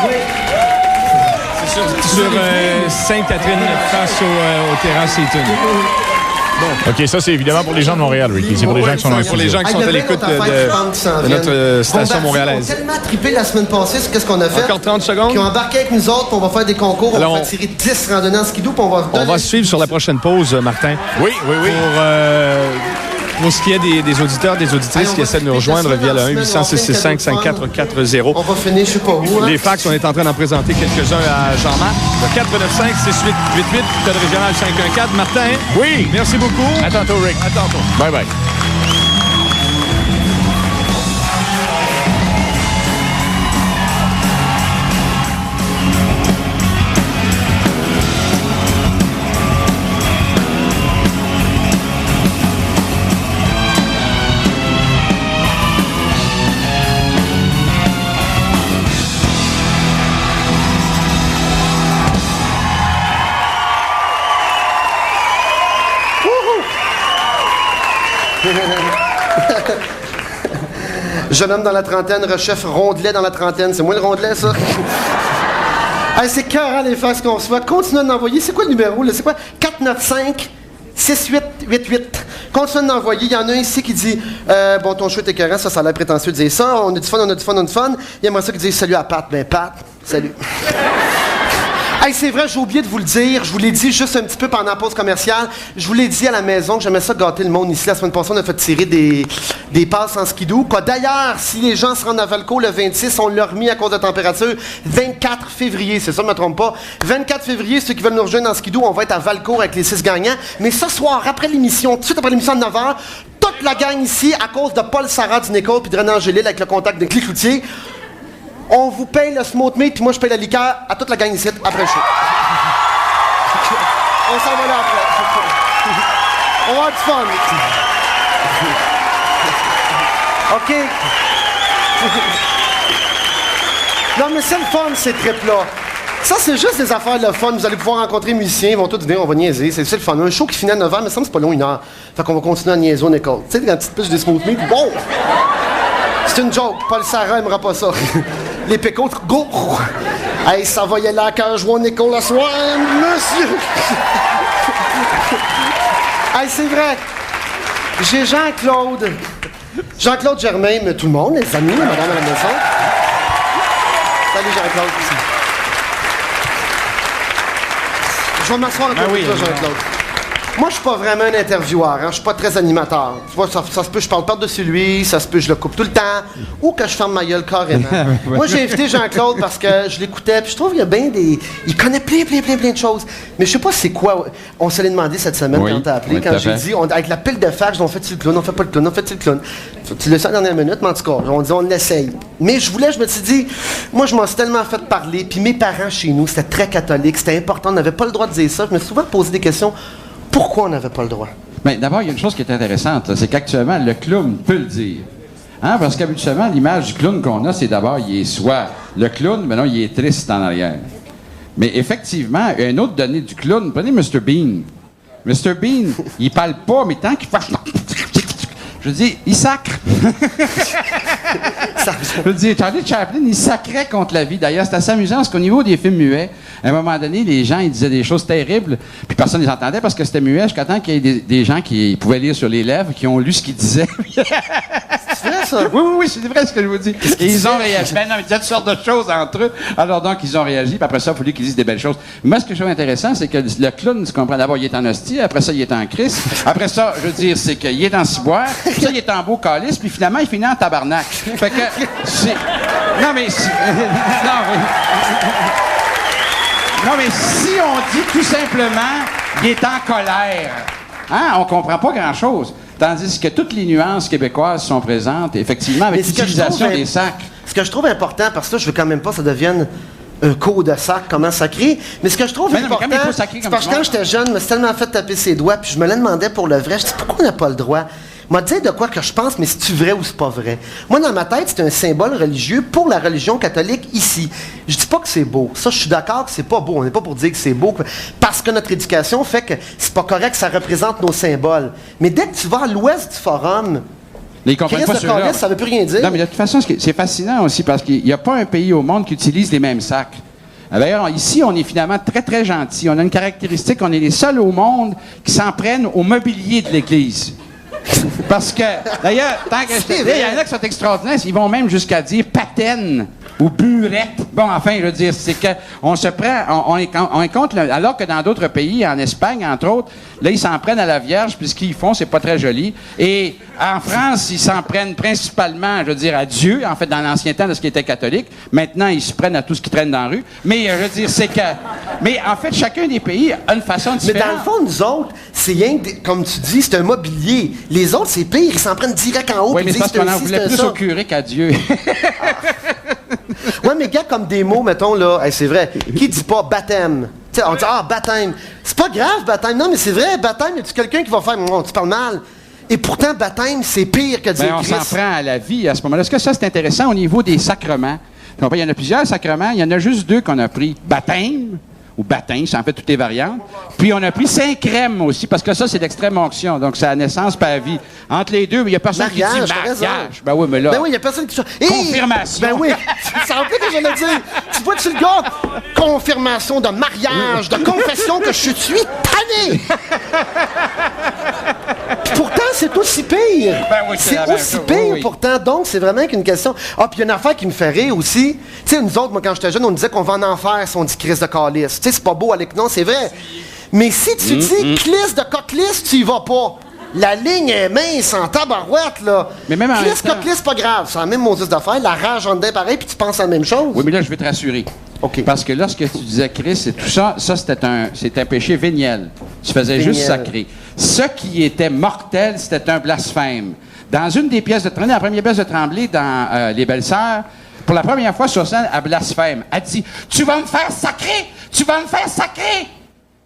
Oui. C'est sur Sainte-Catherine, face aux terrasses Eaton. Bon. OK, ça, c'est évidemment pour les gens de Montréal, Ricky. C'est pour les gens qui sont dans le pour les gens qui sont à l'écoute de notre station montréalaise. On a tellement trippé la semaine passée sur qu'est-ce qu'on a fait. Encore 30 secondes. Qui ont embarqué avec nous autres, on va faire des concours, on va tirer 10 randonnées en skidoo, puis on va suivre sur la prochaine pause, Martin. Oui. Pour ce qui est des auditeurs, des auditrices qui essaient de nous rejoindre via le 1-800-665-5440. On va finir, je sais pas où. Les fax, on est en train d'en présenter quelques-uns à Jean-Marc. Le 495-6888, code régional 514. Martin. Oui. Merci beaucoup. À tantôt, Rick. À tantôt. Bye-bye. Jeune homme dans la trentaine, rechef rondelet dans la trentaine. C'est moi le rondelet, ça? Hey, c'est carré les fax qu'on reçoit. Continuez d'envoyer. C'est quoi le numéro, là? C'est quoi? 495-6888. Continuez d'envoyer. Il y en a un ici qui dit bon, ton show est écœurant, ça a l'air prétentieux de dire ça. On a du fun, on a du fun, on a du fun. Il y a ça qui dit salut à Pat. Ben, Pat, salut. Hey, c'est vrai, j'ai oublié de vous le dire. Je vous l'ai dit juste un petit peu pendant la pause commerciale. Je vous l'ai dit à la maison que j'aimais ça gâter le monde ici. La semaine passée, on a fait tirer des passes en skidoo. D'ailleurs, si les gens se rendent à Valco le 26, on l'a remis à cause de la température. 24 février, c'est ça, je ne me trompe pas. 24 février, ceux qui veulent nous rejoindre en skidoo, on va être à Valco avec les 6 gagnants. Mais ce soir, après l'émission, tout de suite après l'émission de 9h, toute la gang ici, à cause de Paul Sarah du Nichols puis de René Angélil avec le contact de Guy Cloutier, on vous paye le smoked meat, puis moi je paye la liqueur à toute la gang ici après le show. On s'en va là après. On va avoir du fun. OK. Non, mais c'est le fun, ces trips-là. Ça, c'est juste des affaires de fun. Vous allez pouvoir rencontrer musiciens, ils vont tous venir, on va niaiser. C'est le fun. Un show qui finit à 9h, mais ça me semble que c'est pas long, 1 heure. Fait qu'on va continuer à niaiser au école. Tu sais, quand tu te piches des smooth meat, bon! C'est une joke. Paul Sarah aimera pas ça. Les pécos, go! Hey, ça va y aller à cœur joie, Nicole, la soir, monsieur! Hey, c'est vrai. J'ai Jean-Claude Germain, mais tout le monde, les amis, madame à la maison. Salut Jean-Claude. Je vais m'asseoir à côté de toi, Jean-Claude. Moi, je suis pas vraiment un intervieweur, hein. Je suis pas très animateur. Tu vois, ça se peut, je parle par-dessus lui, ça se peut, je le coupe tout le temps, ou que je ferme ma gueule carrément. Moi, j'ai invité Jean-Claude parce que je l'écoutais, puis je trouve qu'il y a bien des... Il connaît plein de choses. Mais je sais pas c'est quoi. On se l'est demandé cette semaine quand t'as appelé, quand j'ai dit, avec la pile de fax, on fait-tu le clown, on fait pas le clown, on fait-tu le clown. Tu le sais en dernière minute, mais en tout cas, on dit, on l'essaye. Mais je me suis dit, moi, je m'en suis tellement fait parler, puis mes parents chez nous, c'était très catholique, c'était important, on n'avait pas le droit de dire ça. Je me suis souvent posé des questions. Pourquoi on n'avait pas le droit? Bien, d'abord, il y a une chose qui est intéressante, c'est qu'actuellement, le clown peut le dire. Hein? Parce qu'habituellement, l'image du clown qu'on a, c'est d'abord, il est soit le clown, mais non, il est triste en arrière. Mais effectivement, il y a une autre donnée du clown. Prenez Mr. Bean. Mr. Bean, il parle pas, mais tant qu'il fait... Je veux dire, il sacre. Je veux dire, Charlie Chaplin, il sacrait contre la vie. D'ailleurs, c'est assez amusant parce qu'au niveau des films muets, à un moment donné, les gens, ils disaient des choses terribles, puis personne ne les entendait parce que c'était muet, jusqu'à temps qu'il y ait des gens qui pouvaient lire sur les lèvres, qui ont lu ce qu'ils disaient. C'est vrai, ça? Oui, c'est vrai ce que je vous dis. Et ils ont réagi. Ben non, ils disaient toutes sortes de choses entre eux. Alors donc, ils ont réagi, puis après ça, il a fallu qu'ils disent des belles choses. Moi, ce que je trouve intéressant, c'est que le clown, tu comprends, d'abord, il est en hostie, après ça, il est en Christ, après ça, je veux dire, c'est qu'il est en ciboire, puis ça, il est en beau calice, puis finalement, il finit en tabarnak. Fait que, c'est... Non, mais si on dit tout simplement, il est en colère, hein, on comprend pas grand-chose. Tandis que toutes les nuances québécoises sont présentes, effectivement, avec l'utilisation des sacs. Ce que je trouve important, parce que là, je veux quand même pas que ça devienne un coup de sac, comment sacrer. Mais ce que je trouve important, c'est parce que quand j'étais jeune, je me suis tellement fait taper ses doigts, puis je me le demandais pour le vrai. Je dis, pourquoi on n'a pas le droit? M'a dit de quoi que je pense, mais c'est-tu vrai ou c'est pas vrai? Moi, dans ma tête, c'est un symbole religieux pour la religion catholique ici. Je dis pas que c'est beau. Ça, je suis d'accord que c'est pas beau. On n'est pas pour dire que c'est beau, parce que notre éducation fait que c'est pas correct que ça représente nos symboles. Mais dès que tu vas à l'ouest du forum, Christ de Caliste, ça veut plus rien dire. Non, mais de toute façon, c'est fascinant aussi, parce qu'il n'y a pas un pays au monde qui utilise les mêmes sacs. D'ailleurs, ici, on est finalement très, très gentils. On a une caractéristique, on est les seuls au monde qui s'en prennent au mobilier de l'Église. Parce que, d'ailleurs, tant que je te dis, il y en a qui sont extraordinaires, ils vont même jusqu'à dire patène ou burette. Bon, enfin, je veux dire, c'est qu'on se prend, on est contre, alors que dans d'autres pays, en Espagne, entre autres, là, ils s'en prennent à la Vierge, puis ce qu'ils font, c'est pas très joli. Et en France, ils s'en prennent principalement, je veux dire, à Dieu, en fait, dans l'ancien temps de ce qui était catholique. Maintenant, ils se prennent à tout ce qui traîne dans la rue. Mais, je veux dire, c'est que... Mais, en fait, chacun des pays a une façon différente. Mais dans le fond, nous autres, c'est rien que, comme tu dis, c'est un mobilier. Les autres, c'est pire, ils s'en prennent direct en haut. Oui, mais c'est parce qu'on en voulait plus au curé qu'à Dieu. Ouais, mais gars, comme des mots, mettons, là, hey, c'est vrai, qui dit pas baptême? T'sais, on dit, baptême. C'est pas grave, baptême. Non, mais c'est vrai, baptême, y a-tu quelqu'un qui va faire, tu parles mal? Et pourtant, baptême, c'est pire que dire on Christ. s'en prend à la vie à ce moment-là. Est-ce que ça, c'est intéressant au niveau des sacrements? Il y en a plusieurs sacrements. Il y en a juste 2 qu'on a pris. Baptême, ou baptême, c'est en fait toutes les variantes. Puis on a pris Saint-Crème aussi, parce que ça, c'est l'extrême onction. Donc, c'est la naissance par vie. Entre les deux, il n'y a personne qui dit mariage. Ben oui, mais là... Ben oui, il n'y a personne qui... Confirmation. Ben oui, ça en fait que j'allais dire. Tu vois-tu le gars? Confirmation de mariage, de confession que je suis tanné! Pourtant, c'est aussi pire. Ben oui, c'est aussi pire, pourtant. Donc, c'est vraiment qu'une question... Ah, puis il y a une affaire qui me fait rire aussi. Tu sais, nous autres, moi, quand j'étais jeune, on disait qu'on va en enfer si on dit Christ de Caliste. Tu sais, c'est pas beau, Alec. Non, c'est vrai. Mais si tu dis Clisse de Coquelisse, tu y vas pas. La ligne est mince en tabarouette, là. Mais même en Clisse, Coquelisse, c'est pas grave. C'est la même modus d'affaires. La rage en dedans, pareil, puis tu penses à la même chose. Oui, mais là, je vais te rassurer. OK. Parce que lorsque tu disais Christ et tout ça, c'était un péché véniel. Tu faisais juste sacrer. Ce qui était mortel, c'était un blasphème. Dans une des pièces de Tremblay, la première pièce de Tremblay, dans Les Belles-Sœurs, pour la première fois sur scène, elle blasphème. Elle dit « Tu vas me faire sacrer! Tu vas me faire sacrer! »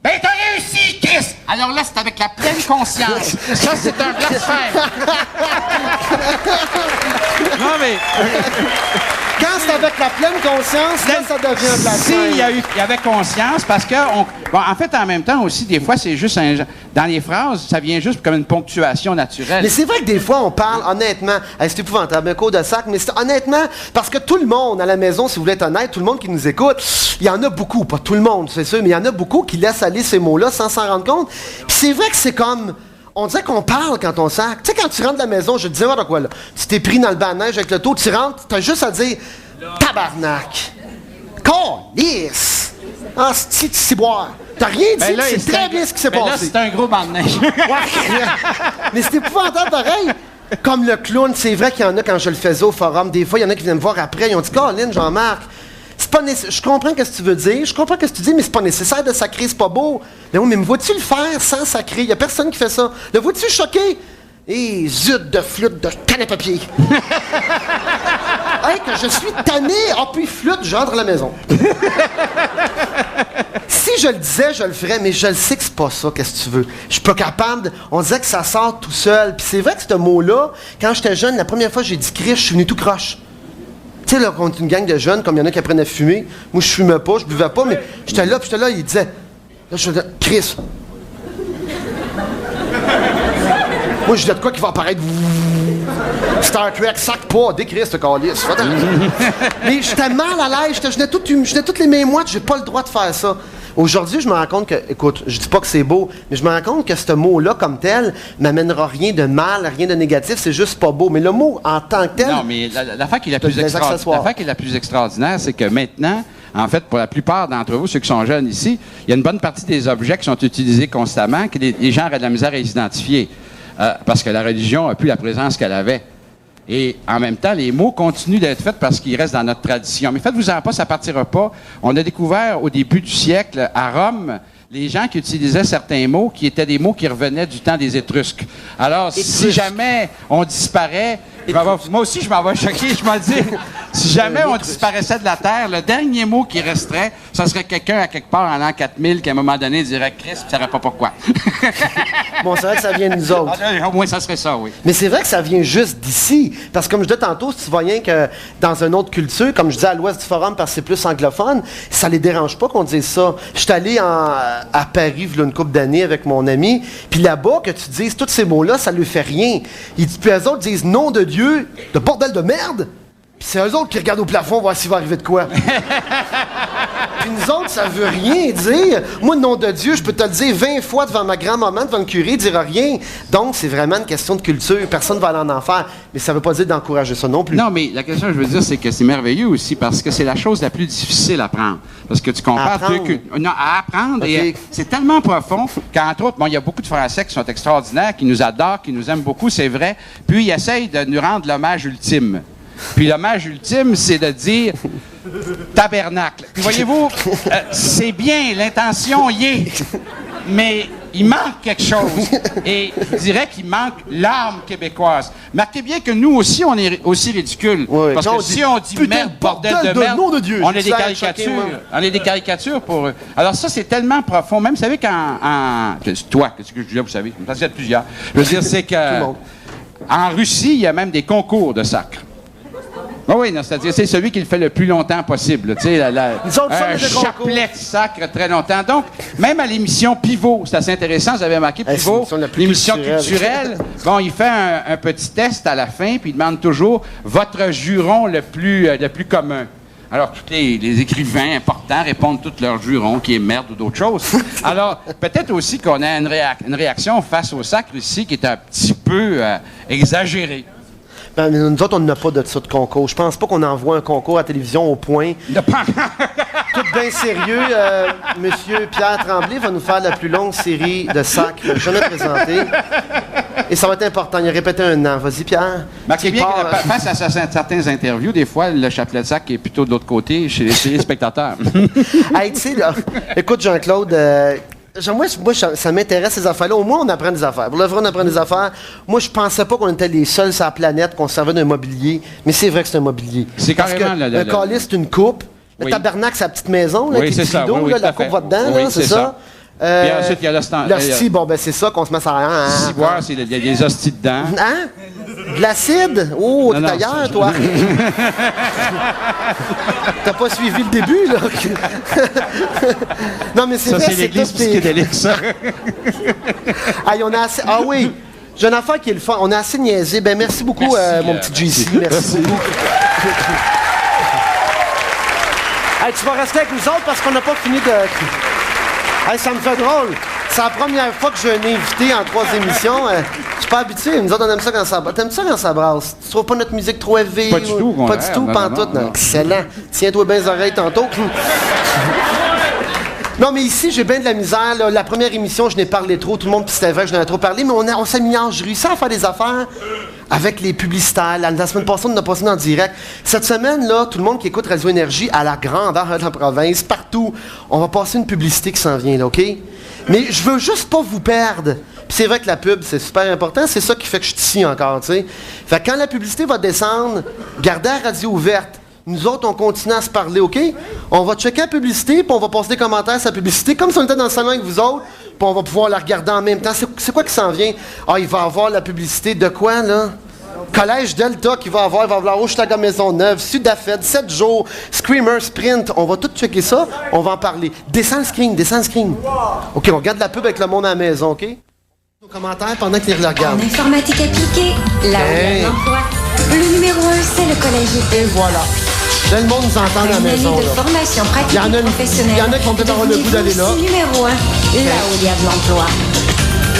Ben, t'as réussi, Christ! Alors là, c'est avec la pleine conscience. Ça, c'est un blasphème. Non, mais... Quand c'est avec la pleine conscience, là, ça devient un blasphème. Il y avait conscience, parce que, en fait, en même temps aussi, des fois, c'est juste dans les phrases, ça vient juste comme une ponctuation naturelle. Mais c'est vrai que des fois, on parle, honnêtement, c'est épouvantable, un cours de sac, mais c'est honnêtement, parce que tout le monde à la maison, si vous voulez être honnête, tout le monde qui nous écoute, il y en a beaucoup, pas tout le monde, c'est sûr, mais il y en a beaucoup qui laissent aller ces mots-là sans s'en rendre compte. Puis c'est vrai que c'est comme... On dirait qu'on parle quand on sac. Tu sais, quand tu rentres de la maison, je te disais, voilà quoi, là. Tu t'es pris dans le banc de neige avec le taux, tu rentres, t'as juste à dire tabarnak. Câlisse. Ah, c'est boire. T'as rien dit, c'est très bien ce qui s'est passé. Là, c'est un gros banc de neige. Ouais, mais c'est épouvantable pareil. Comme le clown, c'est vrai qu'il y en a quand je le faisais au forum. Des fois, il y en a qui viennent me voir après. Ils ont dit, Colin, Jean-Marc, c'est pas je comprends ce que tu veux dire, je comprends ce que tu dis, mais c'est pas nécessaire de sacrer, c'est pas beau. Mais oui, mais me vois-tu le faire sans sacrer? Il y a personne qui fait ça. Le vois-tu choqué? Et zut de flûte de canne à papier. Hey, que je suis tanné. Ah, puis flûte, j'entre à la maison. Si je le disais, je le ferais, mais je le sais que c'est pas ça, qu'est-ce que tu veux. Je suis pas capable. On disait que ça sort tout seul. Puis c'est vrai que ce mot-là, quand j'étais jeune, la première fois que j'ai dit Chris, je suis venu tout croche. Tu sais, là, on est une gang de jeunes, comme il y en a qui apprennent à fumer. Moi, je fumais pas, je buvais pas, mais j'étais là, il disait, là, je disais, Chris. Moi, je disais de quoi qui va apparaître. Star Trek, sac pas, décris ce calice. Mais j'étais mal à l'aise, je tenais toutes les mains moites, j'ai pas le droit de faire ça. Aujourd'hui, je me rends compte que, écoute, je dis pas que c'est beau, mais je me rends compte que ce mot-là, comme tel, m'amènera rien de mal, rien de négatif, c'est juste pas beau. Mais le mot, en tant que tel... Non, mais l'affaire qui est la plus extraordinaire, c'est que maintenant, en fait, pour la plupart d'entre vous, ceux qui sont jeunes ici, il y a une bonne partie des objets qui sont utilisés constamment, que les gens auraient de la misère à les identifier. Parce que la religion a plus la présence qu'elle avait. Et en même temps, les mots continuent d'être faits parce qu'ils restent dans notre tradition. Mais faites-vous-en pas, ça partira pas. On a découvert au début du siècle, à Rome, les gens qui utilisaient certains mots qui étaient des mots qui revenaient du temps des Étrusques. Alors, si jamais on disparaît, moi aussi, je m'en vais choquer, je m'en dis, si jamais on disparaissait de la Terre, le dernier mot qui resterait, ça serait quelqu'un à quelque part en l'an 4000 qui, à un moment donné, dirait « Christ », puis ça ne saurait pas pourquoi. Bon, c'est vrai que ça vient de nous autres. Au moins, ça serait ça, oui. Mais c'est vrai que ça vient juste d'ici. Parce que comme je disais tantôt, si tu vois rien que dans une autre culture, comme je disais à l'ouest du forum, parce que c'est plus anglophone, ça les dérange pas qu'on dise ça. Je suis allé à Paris, il y a une couple d'années avec mon ami, puis là-bas, que tu dises tous ces mots-là, ça lui fait rien. Puis eux autres disent « nom de Dieu, de bordel de merde », puis c'est eux autres qui regardent au plafond voir s'il va arriver de quoi. Puis nous autres, ça veut rien dire. Moi, nom de Dieu, je peux te le dire 20 fois devant ma grand-maman, devant le curé, il dira rien. Donc, c'est vraiment une question de culture. Personne ne va aller en enfer. Mais ça ne veut pas dire d'encourager ça non plus. Non, mais la question que je veux dire, c'est que c'est merveilleux aussi parce que c'est la chose la plus difficile à apprendre. Parce que tu compares à apprendre. Okay. Et c'est tellement profond qu'entre autres, bon, il y a beaucoup de Français qui sont extraordinaires, qui nous adorent, qui nous aiment beaucoup, c'est vrai. Puis ils essayent de nous rendre l'hommage ultime. Puis l'hommage ultime, c'est de dire tabernacle. Puis voyez-vous, c'est bien, l'intention y est, mais il manque quelque chose. Et je dirais qu'il manque l'âme québécoise. Marquez bien que nous aussi, on est aussi ridicules. Oui, parce que si on dit merde, bordel de merde, nom de Dieu, on est des caricatures. On est des caricatures pour eux. Alors ça, c'est tellement profond. Même, vous savez, toi, qu'est-ce que je dis là, vous savez, parce qu'il y a plusieurs. Je veux dire, c'est que en Russie, il y a même des concours de sacre. Oui, c'est-à-dire c'est celui qui le fait le plus longtemps possible. Tu sais, un chapelet de sacre très longtemps. Donc, même à l'émission Pivot, c'est assez intéressant, vous avez marqué Pivot, l'émission culturelle. Bon, il fait un petit test à la fin, puis il demande toujours votre juron le plus commun. Alors, tous les écrivains importants répondent tous leurs jurons, qui est merde ou d'autres choses. Alors, peut-être aussi qu'on a une réaction face au sacre ici qui est un petit peu exagérée. Ben, nous autres, on n'a pas de ça de concours. Je pense pas qu'on envoie un concours à la télévision au point. Tout bien sérieux, Monsieur Pierre Tremblay va nous faire la plus longue série de sacres jamais présentée. Et ça va être important. Il a répété un an. Vas-y, Pierre. Marquez bien que face à certaines interviews, des fois, le chapelet de sac est plutôt de l'autre côté, chez les spectateurs. Hey, tu sais, là, écoute, Jean-Claude... Moi, ça m'intéresse ces affaires-là. Au moins, on apprend des affaires. Pour le vrai, on apprend des affaires. Moi, je pensais pas qu'on était les seuls sur la planète qu'on servait d'un mobilier. Mais c'est vrai que c'est un mobilier. C'est carrément... Un calice, c'est une coupe. Le tabernacle, c'est la petite maison, là, avec les rideaux, la coupe va dedans, c'est ça. Puis ensuite, il y a l'hostie, bon, ben c'est ça qu'on se met ça à... Ciboire, il y a des hosties dedans. Hein? De l'acide? Oh, t'es ailleurs, toi. T'as pas suivi le début, là. Non, mais c'est vrai, c'est l'église psychédélique, ça. Hey, on a assez... Ah oui, j'ai une affaire qui est le fun. On a assez niaisé. Ben, merci beaucoup, mon petit JC. Merci beaucoup. Hey, tu vas rester avec nous autres parce qu'on n'a pas fini de... Hey, ça me fait drôle. C'est la première fois que j'ai un invité en 3 émissions. Je suis pas habitué. Nous autres, on aime ça quand ça brasse. T'aimes ça quand ça brasse? Tu trouves pas notre musique trop élevée? Pas du tout. Pas du tout, pantoute. Non. Excellent. Tiens-toi bien les oreilles tantôt. Non, mais ici, j'ai bien de la misère. Là. La première émission, je n'ai parlé trop. Tout le monde, puis c'était vrai que je n'en ai trop parlé. Mais on s'est mis en... Je réussis à faire des affaires avec les publicitaires. La semaine passée, on a passé en direct. Cette semaine, là, tout le monde qui écoute Radio Énergie à la grandeur de la province, partout, on va passer une publicité qui s'en vient, là, OK? Mais je veux juste pas vous perdre. Puis c'est vrai que la pub, c'est super important. C'est ça qui fait que je suis ici encore, tu sais. Fait que quand la publicité va descendre, gardez la radio ouverte. Nous autres, on continue à se parler, OK? On va checker la publicité, puis on va passer des commentaires sur la publicité, comme si on était dans le salon avec vous autres, puis on va pouvoir la regarder en même temps. C'est quoi qui s'en vient? Ah, il va avoir la publicité de quoi, là? Collège Delta qui va avoir, il va avoir Hochelaga Maisonneuve, Sudafed, 7 jours, Screamer, Sprint. On va tout checker ça, on va en parler. Descends le screen. OK, on regarde la pub avec le monde à la maison, OK? Nos commentaires pendant qu'ils les regardent. En informatique appliquée, là où il y a l'emploi, le numéro 1, c'est le Collège. Et voilà. Là, le monde nous entend à la maison. De formation pratique professionnelle. Il y en a qui vont peut-être avoir le goût d'aller là. Numéro 1, là où il y a de l'emploi.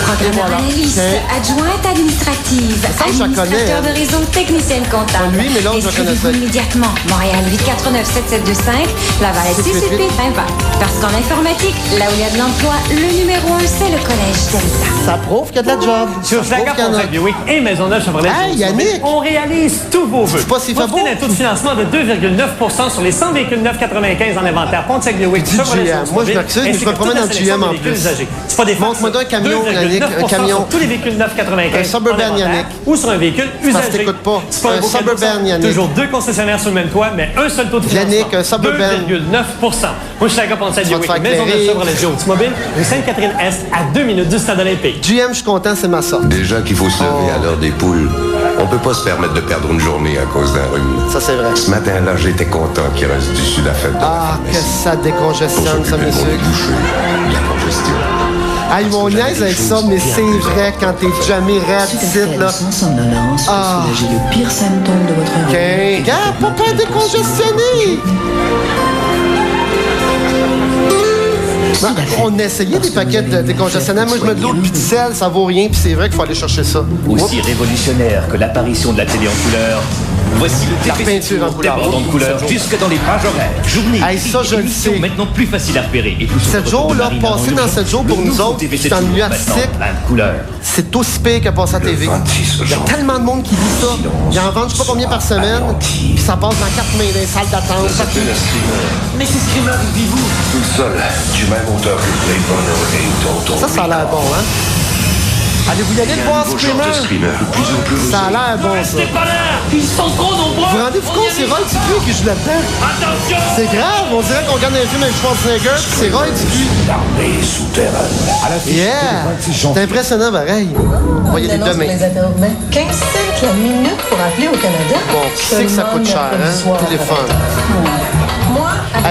Programmeur analyste, adjointe administrative, administrateur de réseau, technicienne comptable. Lui, mais l'autre, je connaissais. Immédiatement. Montréal 849-7725, Laval SCCP 20. Parce qu'en informatique, là où il y a de l'emploi, le numéro 1, c'est le Collège Delta. Ça prouve qu'il y a de la job. Sur Chagrin-Pontac-Buick et Maisonneuve Chevrolet. Hey, Yannick! On réalise tous vos vœux. C'est pas si fait beau. Profitez d'un taux de financement de 2,9% sur les 100 véhicules 9,95 en inventaire Pontac-Buick, Chevrolet. Moi, je m'accuse, mais je me promène dans le GM en plus. C'est pas des Montre-moi un camion, Yannick, un camion. Sur tous les véhicules 9,95 un Suburban, Yannick. Ou sur un véhicule usagé. Parce que t'écoutes pas. C'est pas un Suburban, Yannick. Toujours 2 concessionnaires sur le même toit, mais un seul taux de financement. Yannick, un Suburban. 2,9%. Moi, je suis à Pontac-Buick, Maisonneuve Chevrolet Automobile, rue Sainte-Catherine-Est, à 2 minutes du Stade olympique. GM, je suis content, c'est ma sorte. Déjà qu'il faut se lever à l'heure des poules. On peut pas se permettre de perdre une journée à cause d'un rhume. Ça, c'est vrai. Ce matin-là, j'étais content qu'il reste du Sudafed de Ah, que ça décongestionne, ça, monsieur. La congestion. Ah, ils m'ont niaise avec ça, mais c'est vrai quand t'es jamais raide, titre, là. Ah. Soulager le pire symptôme de votre rhume. Regarde, pas décongestionner! On a essayé des paquets de décongestionnants. Moi, je me dis l'eau de sel, ça vaut rien, puis c'est vrai qu'il faut aller chercher ça. Aussi révolutionnaire que l'apparition de la télé en couleur, voici le peinture en couleur. En couleur jusque dans les plages horaires. Journée, ça, je le sais. Maintenant plus facile à repérer. Et 7 jours, là, passer dans 7 jours pour nous autres, c'est en milieu artistique, c'est aussi pire que passer à la TV. Il y a tellement de monde qui dit ça. Ils en vendent je sais pas combien par semaine, puis ça passe dans 4 mains dans les salles d'attente. Mais c'est Screamer, vivez-vous. Tout seul, du même auteur que Blade Runner et Tonton. Ça a l'air bon, hein? Allez-vous y aller le voir, Screamer? Ça a l'air bon, ça. Ils sont trop nombreux! Vous rendez-vous compte, c'est Roy Dupuis qui joue là-dedans? Attention! C'est grave, on dirait qu'on regarde un film avec Schwarzenegger, c'est Roy Dupuis. L'armée souterraine. Yeah! C'est impressionnant, pareil. On va y aller demain. 15 cents la minute pour appeler au Canada. Bon, qui sait que ça coûte cher, hein? Téléphone.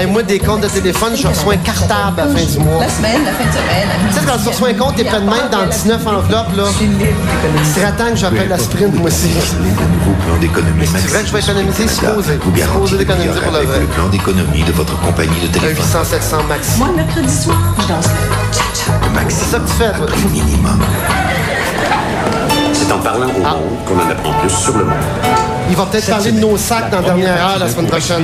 Moi, des comptes de téléphone, je reçois un cartable à la fin du mois. La fin de semaine. Tu sais, quand tu reçois un compte, t'es plein de même dans 19 enveloppes, là. C'est temps que j'appelle la Sprint, moi aussi. C'est vrai que je vais économiser, supposé d'économiser pour le vrai. Le plan d'économie de votre compagnie de téléphone. 800-700 maxi. Moi, mercredi soir, je danse le maxi. C'est ça que tu fais, toi. Minimum. C'est en parlant au monde qu'on en apprend plus sur le monde. Il va peut-être parler de nos sacs dans Dernière Heure la semaine prochaine.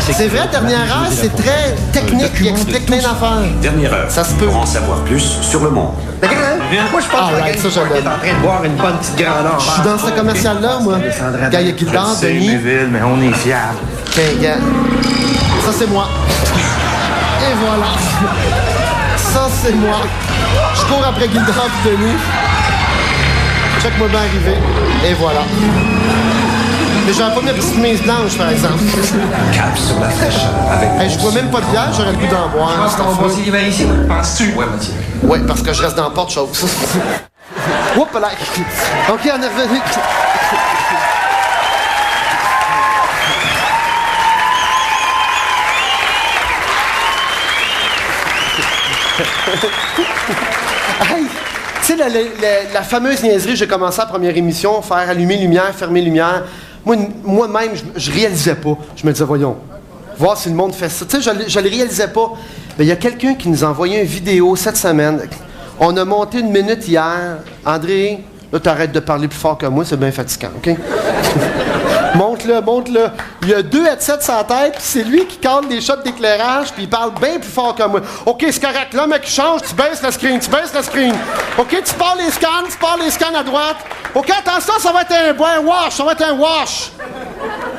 C'est vrai, Dernière Heure, c'est très technique. Il explique plein d'affaires. Dernière Heure. Ça se peut. Pour en savoir plus sur le monde. Moi, je pense que ça, j'aime. en train de boire une bonne petite grandeur. Je suis dans ce commercial-là, moi. Gars, il y a Gildard, Denis. Mais on est fiables. OK, gars. Ça, c'est moi. Et voilà. Ça, c'est moi. Je cours après Gildard et Denis. Check-moi bien arriver. Et voilà. Mais j'aurais pas mis la petite mise blanche, par exemple. Cap sur la fraîcheur avec... Hey, je bois même pas de bière, j'aurais le goût d'en boire. Je pense qu'on va passer l'hiver ici, penses-tu? Ouais, Mathieu. Ouais, parce que je reste dans la porte-chose. Oups, là. OK, on est revenu. Hey, tu sais, la fameuse niaiserie, j'ai commencé la première émission, faire allumer lumière, fermer lumière. Moi-même, je réalisais pas. Je me disais, voyons, voir si le monde fait ça. Tu sais, je le réalisais pas. Mais il y a quelqu'un qui nous a envoyé une vidéo cette semaine. On a monté 1 minute hier. André, là, t'arrêtes de parler plus fort que moi, c'est bien fatigant, OK? Monte-le. Il y a 2 headsets sur la tête, puis c'est lui qui cadre des shots d'éclairage, puis il parle bien plus fort que moi. OK, c'est correct. Là, mec, qui change, tu baisses le screen. OK, tu pars les scans à droite. OK, attention, ça va être un wash.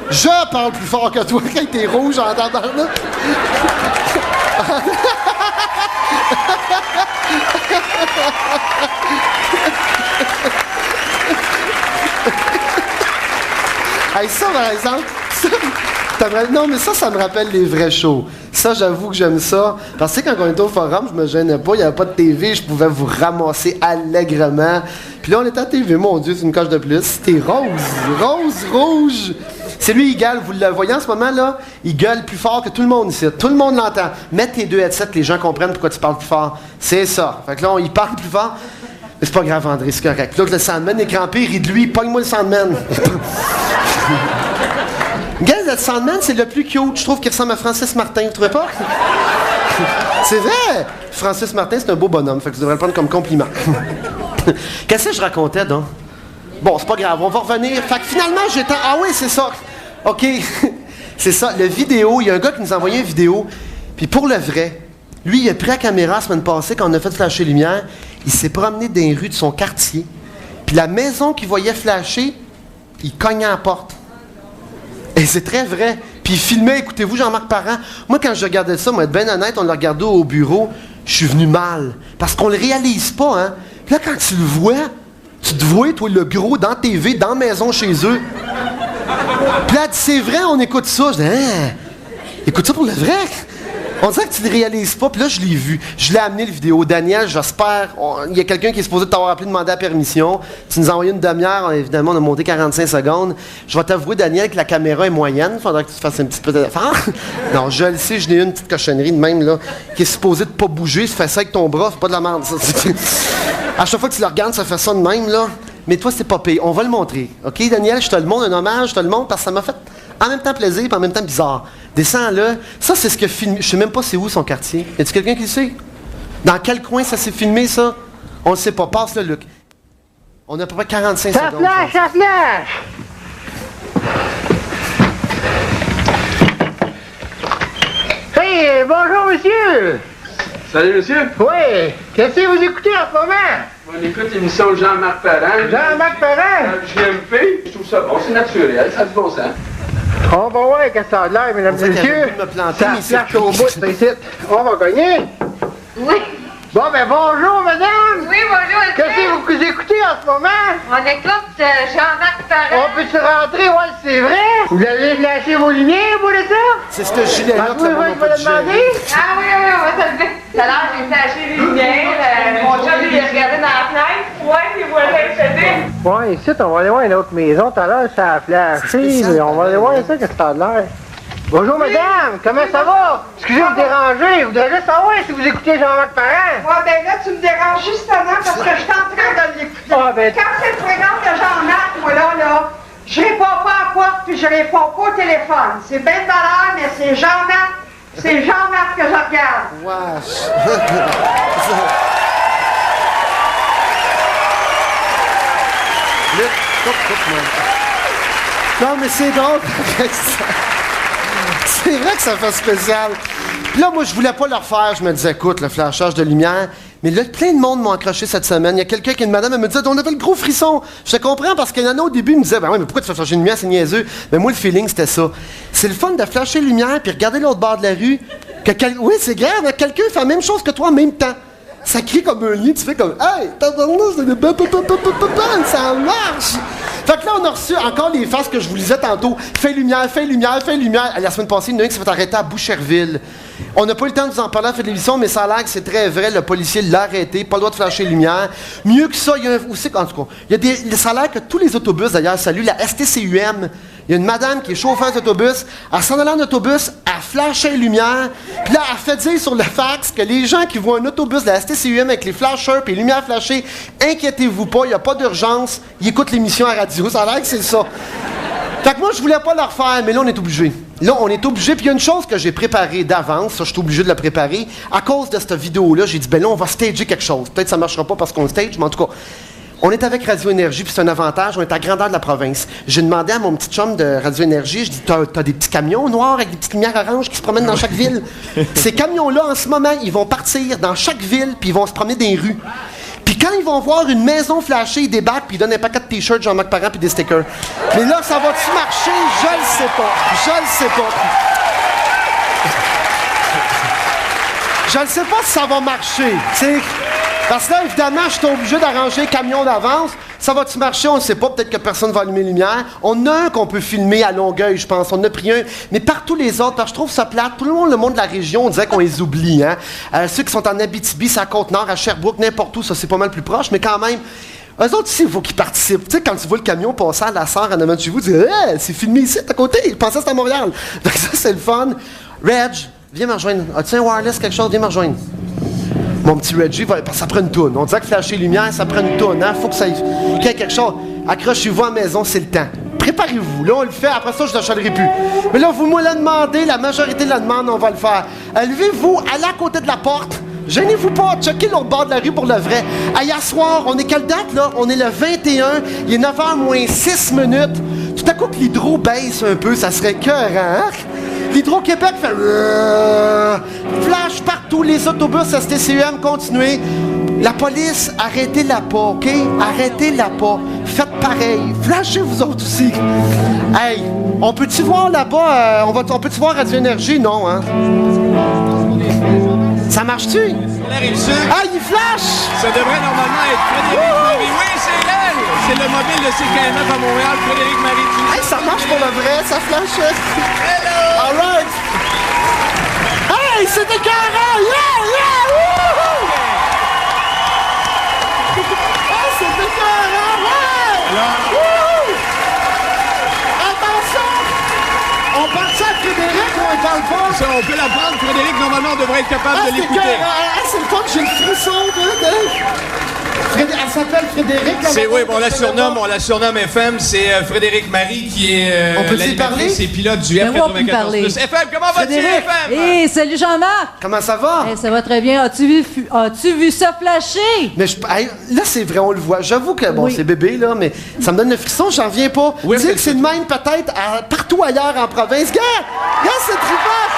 Je parle plus fort que toi. Quand t'es rouge, en entendant là. Hey, ça, par exemple, non, mais ça me rappelle les vrais shows. Ça, j'avoue que j'aime ça. Parce que quand on était au forum, je me gênais pas, il n'y avait pas de TV, je pouvais vous ramasser allègrement. Puis là, on était à TV, mon Dieu, c'est une coche de plus. C'était rouge. C'est lui, il gueule, vous le voyez en ce moment, là, il gueule plus fort que tout le monde ici. Tout le monde l'entend. Mets tes 2 headsets, les gens comprennent pourquoi tu parles plus fort. C'est ça. Fait que là, il parle plus fort. Mais c'est pas grave, André, c'est correct. L'autre, le Sandman est crampé, il rit de lui, pogne-moi le Sandman. Regarde, le Sandman, c'est le plus cute. Je trouve qu'il ressemble à Francis Martin, vous trouvez pas? C'est vrai! Francis Martin, c'est un beau bonhomme, fait que vous devrez le prendre comme compliment. Qu'est-ce que je racontais, donc? Bon, c'est pas grave, on va revenir. Fait que finalement, j'étais... Ah oui, c'est ça. OK. C'est ça, la vidéo, il y a un gars qui nous a envoyé une vidéo, puis pour le vrai, lui, il a pris la caméra la semaine passée, quand on a fait flasher lumière, il s'est promené dans les rues de son quartier, puis la maison qu'il voyait flasher, il cognait à la porte. Et c'est très vrai. Puis il filmait, écoutez-vous, Jean-Marc Parent. Moi, quand je regardais ça, moi, être bien honnête, on l'a regardé au bureau, je suis venu mal. Parce qu'on le réalise pas, hein. Puis là, quand tu le vois, tu te vois, toi, le gros, dans TV, dans la maison, chez eux. Puis là, c'est vrai, on écoute ça. Je dis, hein, écoute ça pour le vrai. On dirait que tu ne le réalises pas, puis là, je l'ai vu. Je l'ai amené, la vidéo. Daniel, j'espère... Il y a quelqu'un qui est supposé t'avoir appelé, demander la permission. Tu nous as envoyé une demi-heure, évidemment, on a monté 45 secondes. Je vais t'avouer, Daniel, que la caméra est moyenne. Il faudra que tu te fasses un petit peu d'affaire. Non, je le sais, je n'ai une petite cochonnerie de même, là, qui est supposée de pas bouger. Tu fais ça avec ton bras, c'est pas de la merde, ça. À chaque fois que tu le regardes, ça fait ça de même, là. Mais toi, c'est pas payé. On va le montrer. OK, Daniel, je te le montre, un hommage, je te le montre, parce que ça m'a fait en même temps plaisir et en même temps bizarre. Descends-là. Ça, c'est ce que filme. Je sais même pas c'est où son quartier. Y a-t-il quelqu'un qui le sait? Dans quel coin ça s'est filmé, ça? On le sait pas. Passe-le, Luc. On a à peu près 45 secondes. Ça flash! Hey, bonjour, monsieur! Salut, monsieur. Oui. Qu'est-ce que vous écoutez en ce moment? On écoute l'émission de Jean-Marc Parent. Jean-Marc Parent? JMP. Je trouve ça bon, c'est naturel, ça a du bon sens. On va voir qu'est-ce que ça a de l'air, mesdames et messieurs. Ça flash au bout, c'est ici. On va gagner. Oui. Bon, ben bonjour, madame. Oui, bonjour, qu'est-ce que vous écoutez en ce moment? On écoute Jean-Marc Parent. On peut-tu rentrer? Ouais, c'est vrai. Vous avez flashé vos lumières, vous, de ça? C'est ce gilet-là que vous me demandé? Ah oui, on va te le dire. Tout à l'heure, j'ai flashé les lumières. Mon chum, il a regardé dans la fenêtre. Ouais, les voisins étaient. Ouais, ici, on va aller voir une autre maison. Tout à l'heure, ça a flashé. On va aller voir ça, qu'est-ce que ça a de l'air. Bonjour, madame, comment ça va? Excusez de vous déranger, je voudrais juste savoir si vous écoutez Jean-Marc Parent. Ouais, ben là, tu me déranges justement parce que je suis en train de l'écouter. Ah, ben... Quand c'est le programme de Jean-Marc, moi là, je réponds pas à la porte puis je réponds pas au téléphone. C'est bien de valeur, mais c'est Jean-Marc. C'est Jean-Marc que je regarde. Wesh. Non, mais c'est drôle. C'est vrai que ça fait spécial. Puis là, moi, je voulais pas le refaire. Je me disais, écoute, le flashage de lumière. Mais là, plein de monde m'ont accroché cette semaine. Il y a quelqu'un qui, une madame, elle me disait, on avait le gros frisson. Je te comprends parce qu'il y en a au début, il me disait, ben oui, mais pourquoi tu fais flasher une lumière, c'est niaiseux. Mais moi, le feeling, c'était ça. C'est le fun de flasher une lumière puis regarder l'autre bord de la rue. Oui, c'est grave, quelqu'un fait la même chose que toi en même temps. Ça crie comme un lit, tu fais comme, hey, ça marche. Fait que là, on a reçu encore les faces que je vous lisais tantôt. Fais lumière, fais lumière, fais lumière. La semaine passée, il y en a un qui s'est fait arrêter à Boucherville. On n'a pas eu le temps de vous en parler à la télévision, mais ça a l'air que c'est très vrai. Le policier l'a arrêté, pas le droit de flasher lumière. Mieux que ça, il y a aussi, en tout cas, ça a l'air que tous les autobus, d'ailleurs, salut la STCUM. Il y a une madame qui est chauffeuse d'autobus. Elle s'en allait en autobus, elle flashait les lumières. Puis là, elle fait dire sur le fax que les gens qui voient un autobus de la STCUM avec les flashers et les lumières flashées, inquiétez-vous pas, il n'y a pas d'urgence. Ils écoutent l'émission à radio. Ça a l'air que c'est ça. Fait que moi, je voulais pas le refaire, mais là, on est obligé. Là, on est obligé. Puis il y a une chose que j'ai préparée d'avance. Ça, je suis obligé de la préparer. À cause de cette vidéo-là, j'ai dit, ben là, on va stager quelque chose. Peut-être que ça marchera pas parce qu'on stage, mais en tout cas... On est avec Radio Énergie, puis c'est un avantage, on est à grandeur de la province. J'ai demandé à mon petit chum de Radio Énergie, je dis, t'as des petits camions noirs avec des petites lumières oranges qui se promènent dans chaque ville? Ces camions-là, en ce moment, ils vont partir dans chaque ville, puis ils vont se promener dans les rues. Puis quand ils vont voir une maison flashée, ils débarquent, puis ils donnent un paquet de t-shirts Jean-Marc Parent, puis des stickers. Mais là, ça va-tu marcher? Je le sais pas. Je le sais pas. Je ne sais pas si ça va marcher, t'sais. Parce que là, évidemment, je suis obligé d'arranger les camions d'avance. Ça va-tu marcher? On ne sait pas. Peut-être que personne ne va allumer les lumières. On a un qu'on peut filmer à Longueuil, je pense. On en a pris un. Mais partout les autres, parce que je trouve ça plate. Tout le monde de la région, on dirait qu'on les oublie. Hein? Ceux qui sont en Abitibi, c'est à Côte-Nord, à Sherbrooke, n'importe où, ça c'est pas mal plus proche. Mais quand même, eux autres ici, il faut qu'ils participent. Tu sais, quand tu vois le camion passer à la Sarre en avant de chez vous, tu dis hey, c'est filmé ici, à côté. Ils pensaient que c'était à Montréal. Donc ça, c'est le fun. Reg, viens me rejoindre. As-tu un wireless, quelque chose? Viens me rejoindre. Mon petit Reggie, ça prend une toune. On dirait que flasher lumière, ça prend une toune. Hein? Faut que ça qu'il y ait quelque chose. Accrochez-vous à la maison, c'est le temps. Préparez-vous. Là, on le fait. Après ça, je ne chalerai plus. Mais là, vous me le demandez. La majorité la demande, on va le faire. Levez-vous, allez à côté de la porte. Gênez-vous pas. Checkez l'autre bord de la rue pour le vrai. Hier soir, on est quelle date, là? On est le 21. Il est 9h moins 6 minutes. Tout à coup que l'hydro baisse un peu, ça serait écœurant, hein? L'Hydro-Québec fait flash partout, les autobus STCUM, continuez. La police, arrêtez-la pas, OK? Arrêtez-la pas. Faites pareil. Flashez vous autres aussi. Hey, on peut-tu voir là-bas, on peut-tu voir Radio Énergie? Non, hein? Ça marche-tu? Ah, il flash! Ça devrait normalement être Frédéric Marie. Oui, c'est elle! C'est le mobile de CKMF à Montréal, Frédéric Marie. Hey, ça marche pour le vrai, ça flash. Hello! All right! Hey, c'est écœurant! Yeah, yeah! Wouhou! Hey, c'est écœurant! Ouais! Wouhou! Attention! On parle ça à Frédéric ou on parle pas? Ça, on peut la prendre. Frédéric, normalement, on devrait être capable de l'écouter. C'est le fun, j'ai le frisson. Elle s'appelle Frédéric. Oui, on la surnomme FM. C'est Frédéric Marie qui est on peut s'y parler? C'est pilote du F94+. FM, comment vas-tu, FM? Hey, salut Jean-Marc! Comment ça va? Hey, ça va très bien. As-tu vu ça flasher? Mais là, c'est vrai, on le voit. J'avoue que, bon, c'est bébé, là, mais ça me donne le frisson, j'en reviens pas. Oui, dire que c'est de même, peut-être, partout ailleurs en province. Gars, c'est trippant!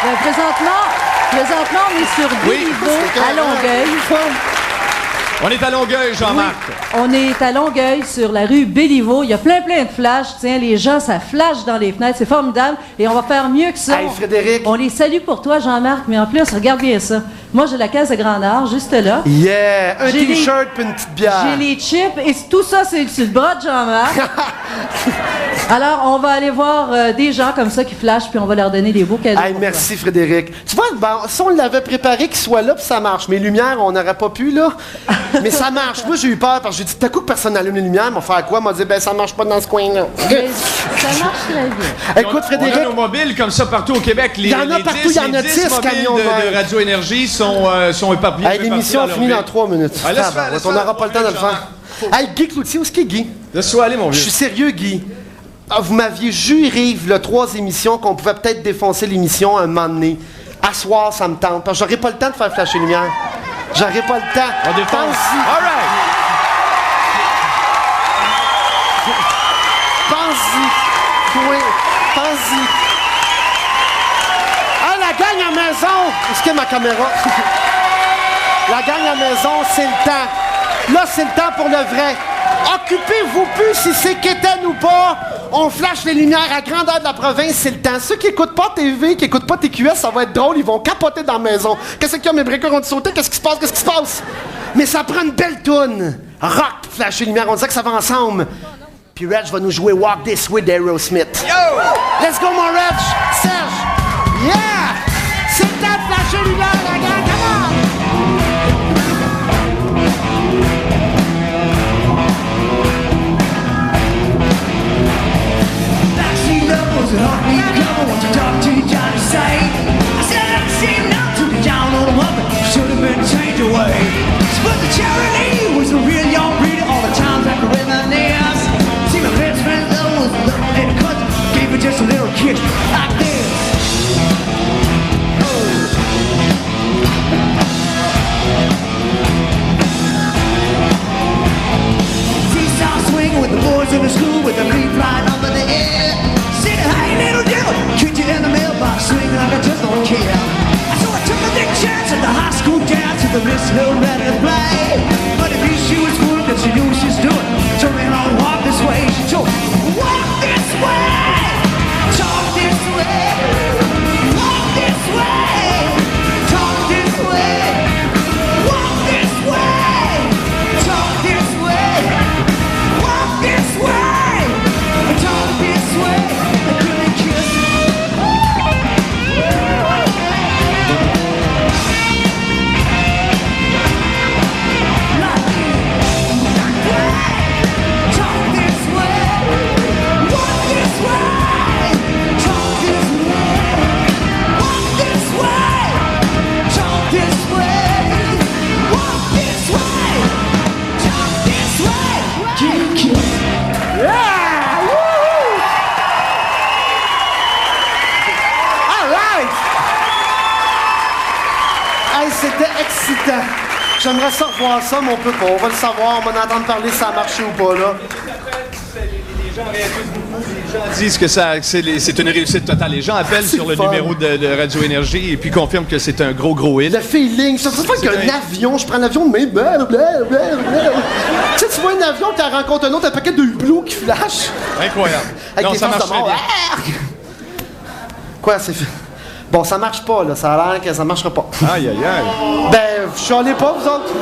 Ben, présentement, on est sur Béliveau, à Longueuil. On est à Longueuil, Jean-Marc. Oui, on est à Longueuil, sur la rue Béliveau. Il y a plein de flashs. Tiens, les gens, ça flash dans les fenêtres. C'est formidable. Et on va faire mieux que ça. Hey, Frédéric. On les salue pour toi, Jean-Marc. Mais en plus, regarde bien ça. Moi, j'ai la caisse de grandeur, juste là. Yeah! Un T-shirt puis une petite bière. J'ai les chips. Et tout ça, c'est sur le bras de Jean-Marc. Alors, on va aller voir des gens comme ça qui flashent, puis on va leur donner des beaux cadeaux. Hey, merci, Frédéric. Tu vois, si on l'avait préparé qu'il soit là, puis ça marche. Mes lumières, on n'aurait pas pu, là. Mais ça marche. Moi, j'ai eu peur, parce que j'ai dit, t'as coup que personne n'allume les lumières, m'a faire quoi? M'a dit, ben, ça marche pas dans ce coin-là. Ça marche très bien. Écoute, Frédéric. On a nos mobiles comme ça partout au Québec. Il y en a partout, il y en a 10 camions de Radio Énergie sont éparpillés. Hey, l'émission finit dans 3 minutes. On n'aura pas le temps de le faire. Hey, Guy Cloutier, où est-ce qu'il est, Guy? Laisse-toi aller, mon vieux. Je suis sérieux, Guy. Vous m'aviez juré, il y a 3 émissions, qu'on pouvait peut-être défoncer l'émission un moment donné. À soir, ça me tente. Parce que j'aurais pas le temps de faire flasher lumière. J'aurais pas le temps. On défonce. Pense-y. All right. Pense-y. Oui, pense-y. Ah, la gang à maison! Est-ce qu'il y a ma caméra? La gang à maison, c'est le temps. Là, c'est le temps pour le vrai. Occupez-vous plus si c'est Kéten ou pas. On flash les lumières à grandeur de la province, c'est le temps. Ceux qui écoutent pas TV, qui écoutent pas TQS, ça va être drôle, ils vont capoter dans la maison. Qu'est-ce qu'il y a, mes breakers ont sauté? Qu'est-ce qui se passe? Mais ça prend une belle toune. rock, flasher lumière. On disait que ça va ensemble. Puis Reg va nous jouer Walk This Way d'Aerosmith. Yo! Let's go, mon Reg! Serge! Yeah! C'est le temps de flasher lumière, la gang! Come on! Backseat levels and heartbeat cover what you talk to Johnny say. I said I seen now took it down on him up and should have been changed away. But the charity was the real young breeder all the times I could reminisce. See my best friend though was a little and cousin gave me just a little kick like this. Seesaw swing with the boys in the school with the feet flying up in the air. Said, hey little devil, kicked it in the mailbox swinging like I just don't care. So I took a big chance at the high school dance to the Miss Hill ready to play. But if she was good, then she knew what she's doing. Told me on walk this way, she told me, walk this way, talk this way, walk this way, talk this way, walk this way, talk this way, walk this way, talk this way, a good kiss. C'était excitant. J'aimerais ça revoir ça, mais on peut pas. On va le savoir, on va en entendre parler si ça a marché ou pas, là. Les gens réagissent beaucoup. Les gens disent que c'est une réussite totale. Les gens appellent sur le numéro de Radio Énergie et puis confirment que c'est un gros hit. Le feeling, ça se fait qu'un avion, je prends l'avion de main, blablabla. Tu sais, tu vois un avion, tu rencontres un autre, un paquet de hublot qui flash. Incroyable. Avec non, des ça forces marche de mort. Quoi, c'est... Bon, ça marche pas, là. Ça a l'air que ça marchera pas. Aïe. Ben, chialez pas, vous autres.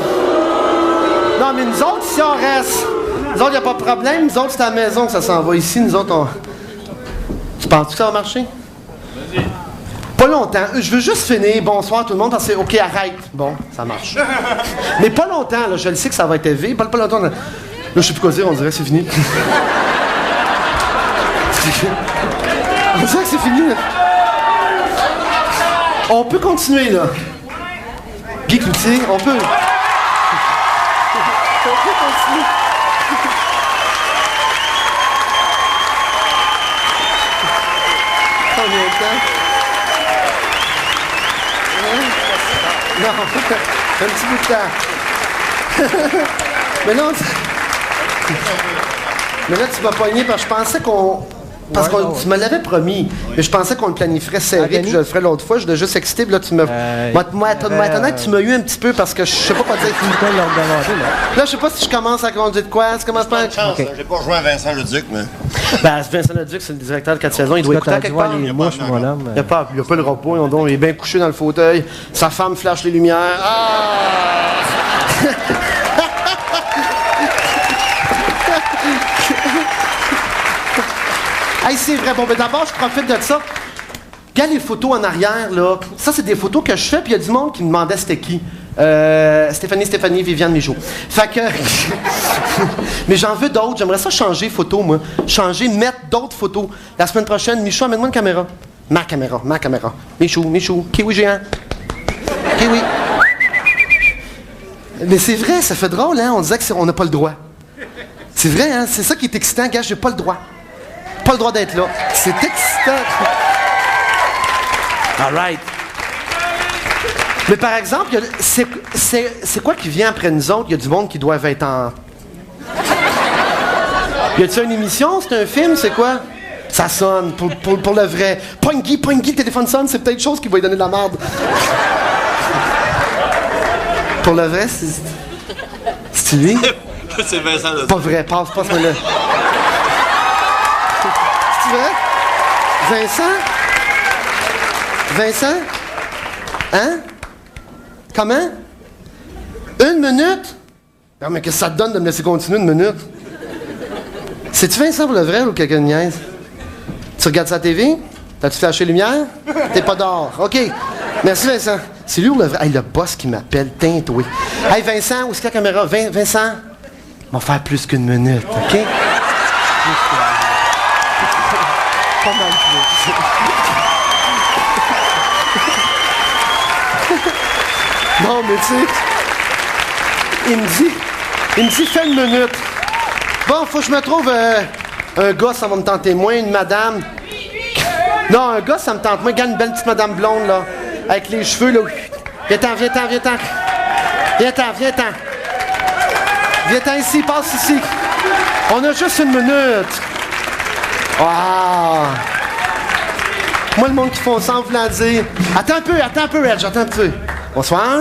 Non, mais nous autres, ici, on reste. Nous autres, y a pas de problème. Nous autres, c'est à la maison que ça s'en va. Ici, nous autres, on... Tu penses que ça va marcher? Vas-y. Pas longtemps. Je veux juste finir. Bonsoir tout le monde. C'est OK, arrête. Bon, ça marche. Mais pas longtemps, là. Je le sais que ça va être élevé. Pas longtemps. Là, je sais plus quoi dire. On dirait que c'est fini. On dirait que c'est fini, là. On peut continuer, là. Guy Cloutier, on peut. On peut continuer. Combien de temps? Non, un petit bout de temps. Mais non, mais là, tu m'as pogné parce que je pensais qu'on... Parce que tu me l'avais promis, mais je pensais qu'on le planifierait serré, puis je le ferais l'autre fois. Je l'ai juste excité, puis là, tu me... Moi, tu m'as eu un petit peu parce que je sais pas quoi dire. Là, je sais pas si je commence à conduire de quoi. Ça commence pas à... J'ai pas rejoint Vincent Leduc, mais... Ben, Vincent Leduc, c'est le directeur de 4 saisons. Il doit écouter à quelque part. Il n'y a pas le repos. Il est bien couché dans le fauteuil. Sa femme flash les lumières. Ah! Hey, c'est vrai. Bon, ben d'abord, je profite de ça. Regarde les photos en arrière, là. Ça, c'est des photos que je fais, puis il y a du monde qui me demandait c'était qui. Stéphanie, Viviane Michaud. Fait que... Mais j'en veux d'autres. J'aimerais ça changer photo, moi. Mettre d'autres photos. La semaine prochaine, Michaud, amène-moi une caméra. Ma caméra. Michaud, kiwi géant. Kiwi. Mais c'est vrai, ça fait drôle, hein? On disait qu'on n'a pas le droit. C'est vrai, hein? C'est ça qui est excitant, gars, j'ai pas le droit. Pas le droit d'être là. C'est excitant. All right. Mais par exemple, c'est quoi qui vient après nous autres? Il y a du monde qui doivent être en... Y a-t-il une émission? C'est un film? C'est quoi? Ça sonne, pour le vrai. Pogne Guy, le téléphone sonne, c'est peut-être chose qui va lui donner de la merde. Pour le vrai, c'est lui? C'est Vincent Leduc. Pas vrai, passe-moi là. C'est vrai? Vincent? Hein? Comment? 1 minute? Non, mais qu'est-ce que ça te donne de me laisser continuer une minute? C'est-tu Vincent pour le vrai ou quelqu'un de niaise? Tu regardes sa TV? T'as-tu flashé les lumières? T'es pas dehors. OK. Merci, Vincent. C'est lui ou le vrai? Hey, le boss qui m'appelle. Tintoué. Hey, Vincent, où est-ce que la caméra? Vincent, on va faire plus qu'une minute, OK? Pas mal plus. Non, mais tu sais, il me dit, fais une minute. Bon, faut que je me trouve un gars, ça va me tenter moins, une madame. Non, un gars, ça me tente moins. Regarde une belle petite madame blonde, là, avec les cheveux, là. Viens-t'en. Viens-t'en ici, passe ici. On a juste une minute. Wow. Moi, le monde qui font ça en voulant dire... Attends un peu, Reg, attends un peu. Bonsoir.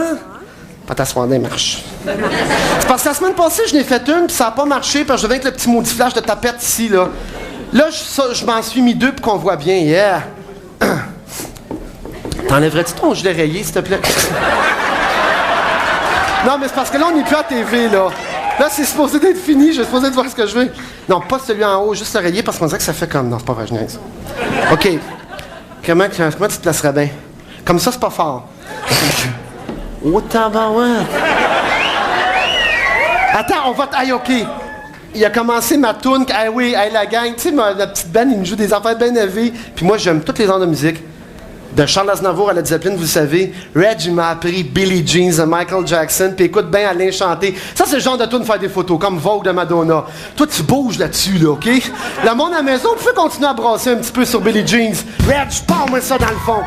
Pas t'asseoir des marches. C'est parce que la semaine passée, je n'ai fait une, puis ça n'a pas marché, parce que je devais avec le petit maudit flash de tapette ici, là. Là, je m'en suis mis 2 pour qu'on voit bien. Yeah. T'enlèverais-tu ton gilet rayé, s'il te plaît? Non, mais c'est parce que là, on n'est plus à TV, là. Là, c'est supposé d'être fini, je suis supposé de voir ce que je veux. Non, pas celui en haut, juste le rayé, parce qu'on dirait que ça fait comme... Non, c'est pas vrai, je niaise. OK. Comment tu te placerais bien? Comme ça, c'est pas fort. Oh, tabarouette! Attends, on va... Aïe, OK. Il a commencé ma toune. Ah oui, la gang. Tu sais, la petite band, il me joue des affaires bien élevées. Puis moi, j'aime toutes les genres de musique. De Charles Aznavour à Led Zeppelin, vous le savez. Reg, il m'a appris Billie Jean de Michael Jackson. Puis écoute bien Alain chanter. Ça, c'est le genre de toune faire des photos, comme Vogue de Madonna. Toi, tu bouges là-dessus, là, OK? Le monde à la maison, vous pouvez continuer à brasser un petit peu sur Billie Jean. Reg, parle-moi ça dans le fond.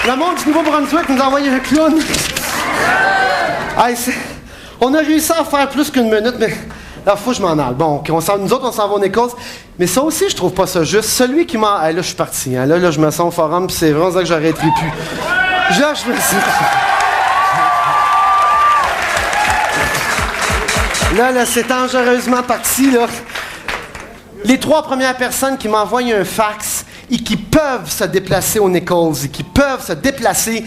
Le monde du Nouveau-Brunswick nous a envoyé un clown. Hey, on a réussi à faire plus qu'une minute, mais là, faut que je m'en aille. Bon, nous autres, on s'en va au Nichols. Mais ça aussi, je trouve pas ça juste. Celui qui m'a... Hey, là, je suis parti. Hein. Là, je me sens au forum, puis c'est vraiment ça que j'arrêterai plus. Là, je me sens... Là, c'est dangereusement parti, là. Les 3 premières personnes qui m'envoient un fax et qui peuvent se déplacer au Nichols et qui peuvent se déplacer,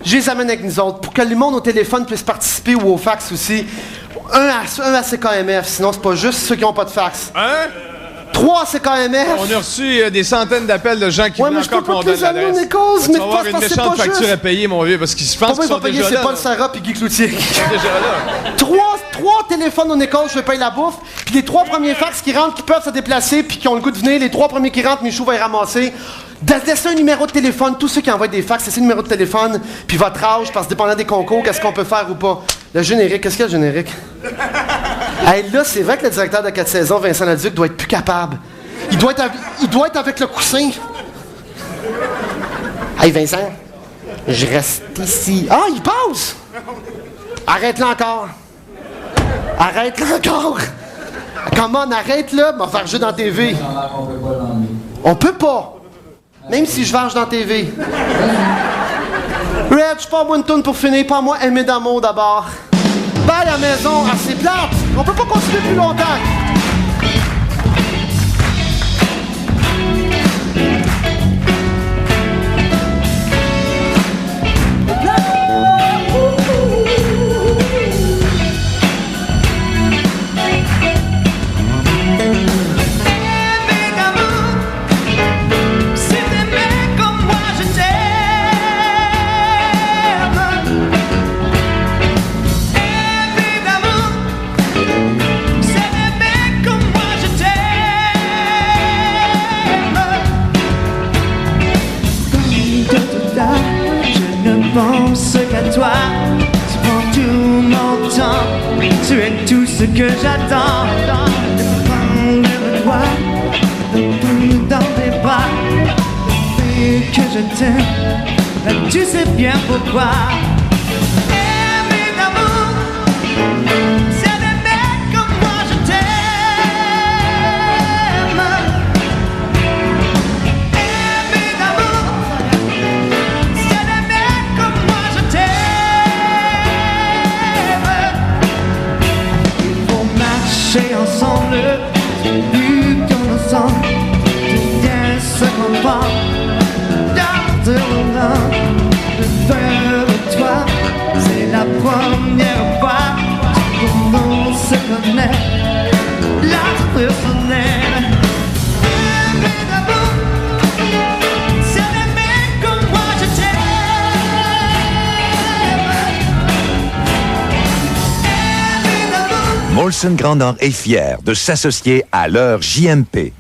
je les amène avec nous autres pour que le monde au téléphone puisse participer ou au fax aussi. Un à CKMF, sinon c'est pas juste ceux qui n'ont pas de fax. 3 à CKMF. On a reçu des centaines d'appels de gens qui veulent encore qu'on donne l'adresse. Tu vas avoir une méchante facture à payer, mon vieux, parce qu'ils se pensent qu'ils sont déjà là. C'est Paul Sarah puis Guy Cloutier. Ils sont déjà là. 3 téléphones au Nichols, je vais payer la bouffe. Puis les 3 premiers fax qui rentrent, qui peuvent se déplacer, puis qui ont le goût de venir, les 3 premiers qui rentrent, Michou va les ramasser. Laissez un numéro de téléphone, tous ceux qui envoient des fax, laissez un numéro de téléphone, puis votre âge, parce que dépendant des concours, qu'est-ce qu'on peut faire ou pas. Le générique, qu'est-ce qu'il y a le générique? Hey, là, c'est vrai que le directeur de 4 saisons, Vincent Leduc, doit être plus capable. Il doit être avec le coussin. Hey, Vincent, je reste ici. Ah, il passe! Arrête-le encore. Arrête-le encore. Comment, arrête-le, m'a faire jouer dans la TV. On peut pas. Même si je varge dans la TV. Reg, pas moi une toune pour finir, pas moi aimer d'amour d'abord. Bye à la maison, assez plate. On peut pas continuer plus longtemps. pense qu'à toi. Tu prends tout mon temps. Tu es tout ce que j'attends. De prendre le doigt, de prendre dans tes bras. Et que je t'aime, là tu sais bien pourquoi. Aimer d'amour, c'est d'aimer comme moi je t'aime. Aimer d'amour, c'est d'aimer comme moi je t'aime. Il faut marcher ensemble, plus qu'on ensemble, tout bien se comprend. De faire de toi, c'est la première fois qu'on se connaît, la personnelle. Aimer d'amour, c'est d'aimer comme moi je t'aime. Molson Grandeur est fier de s'associer à leur JMP.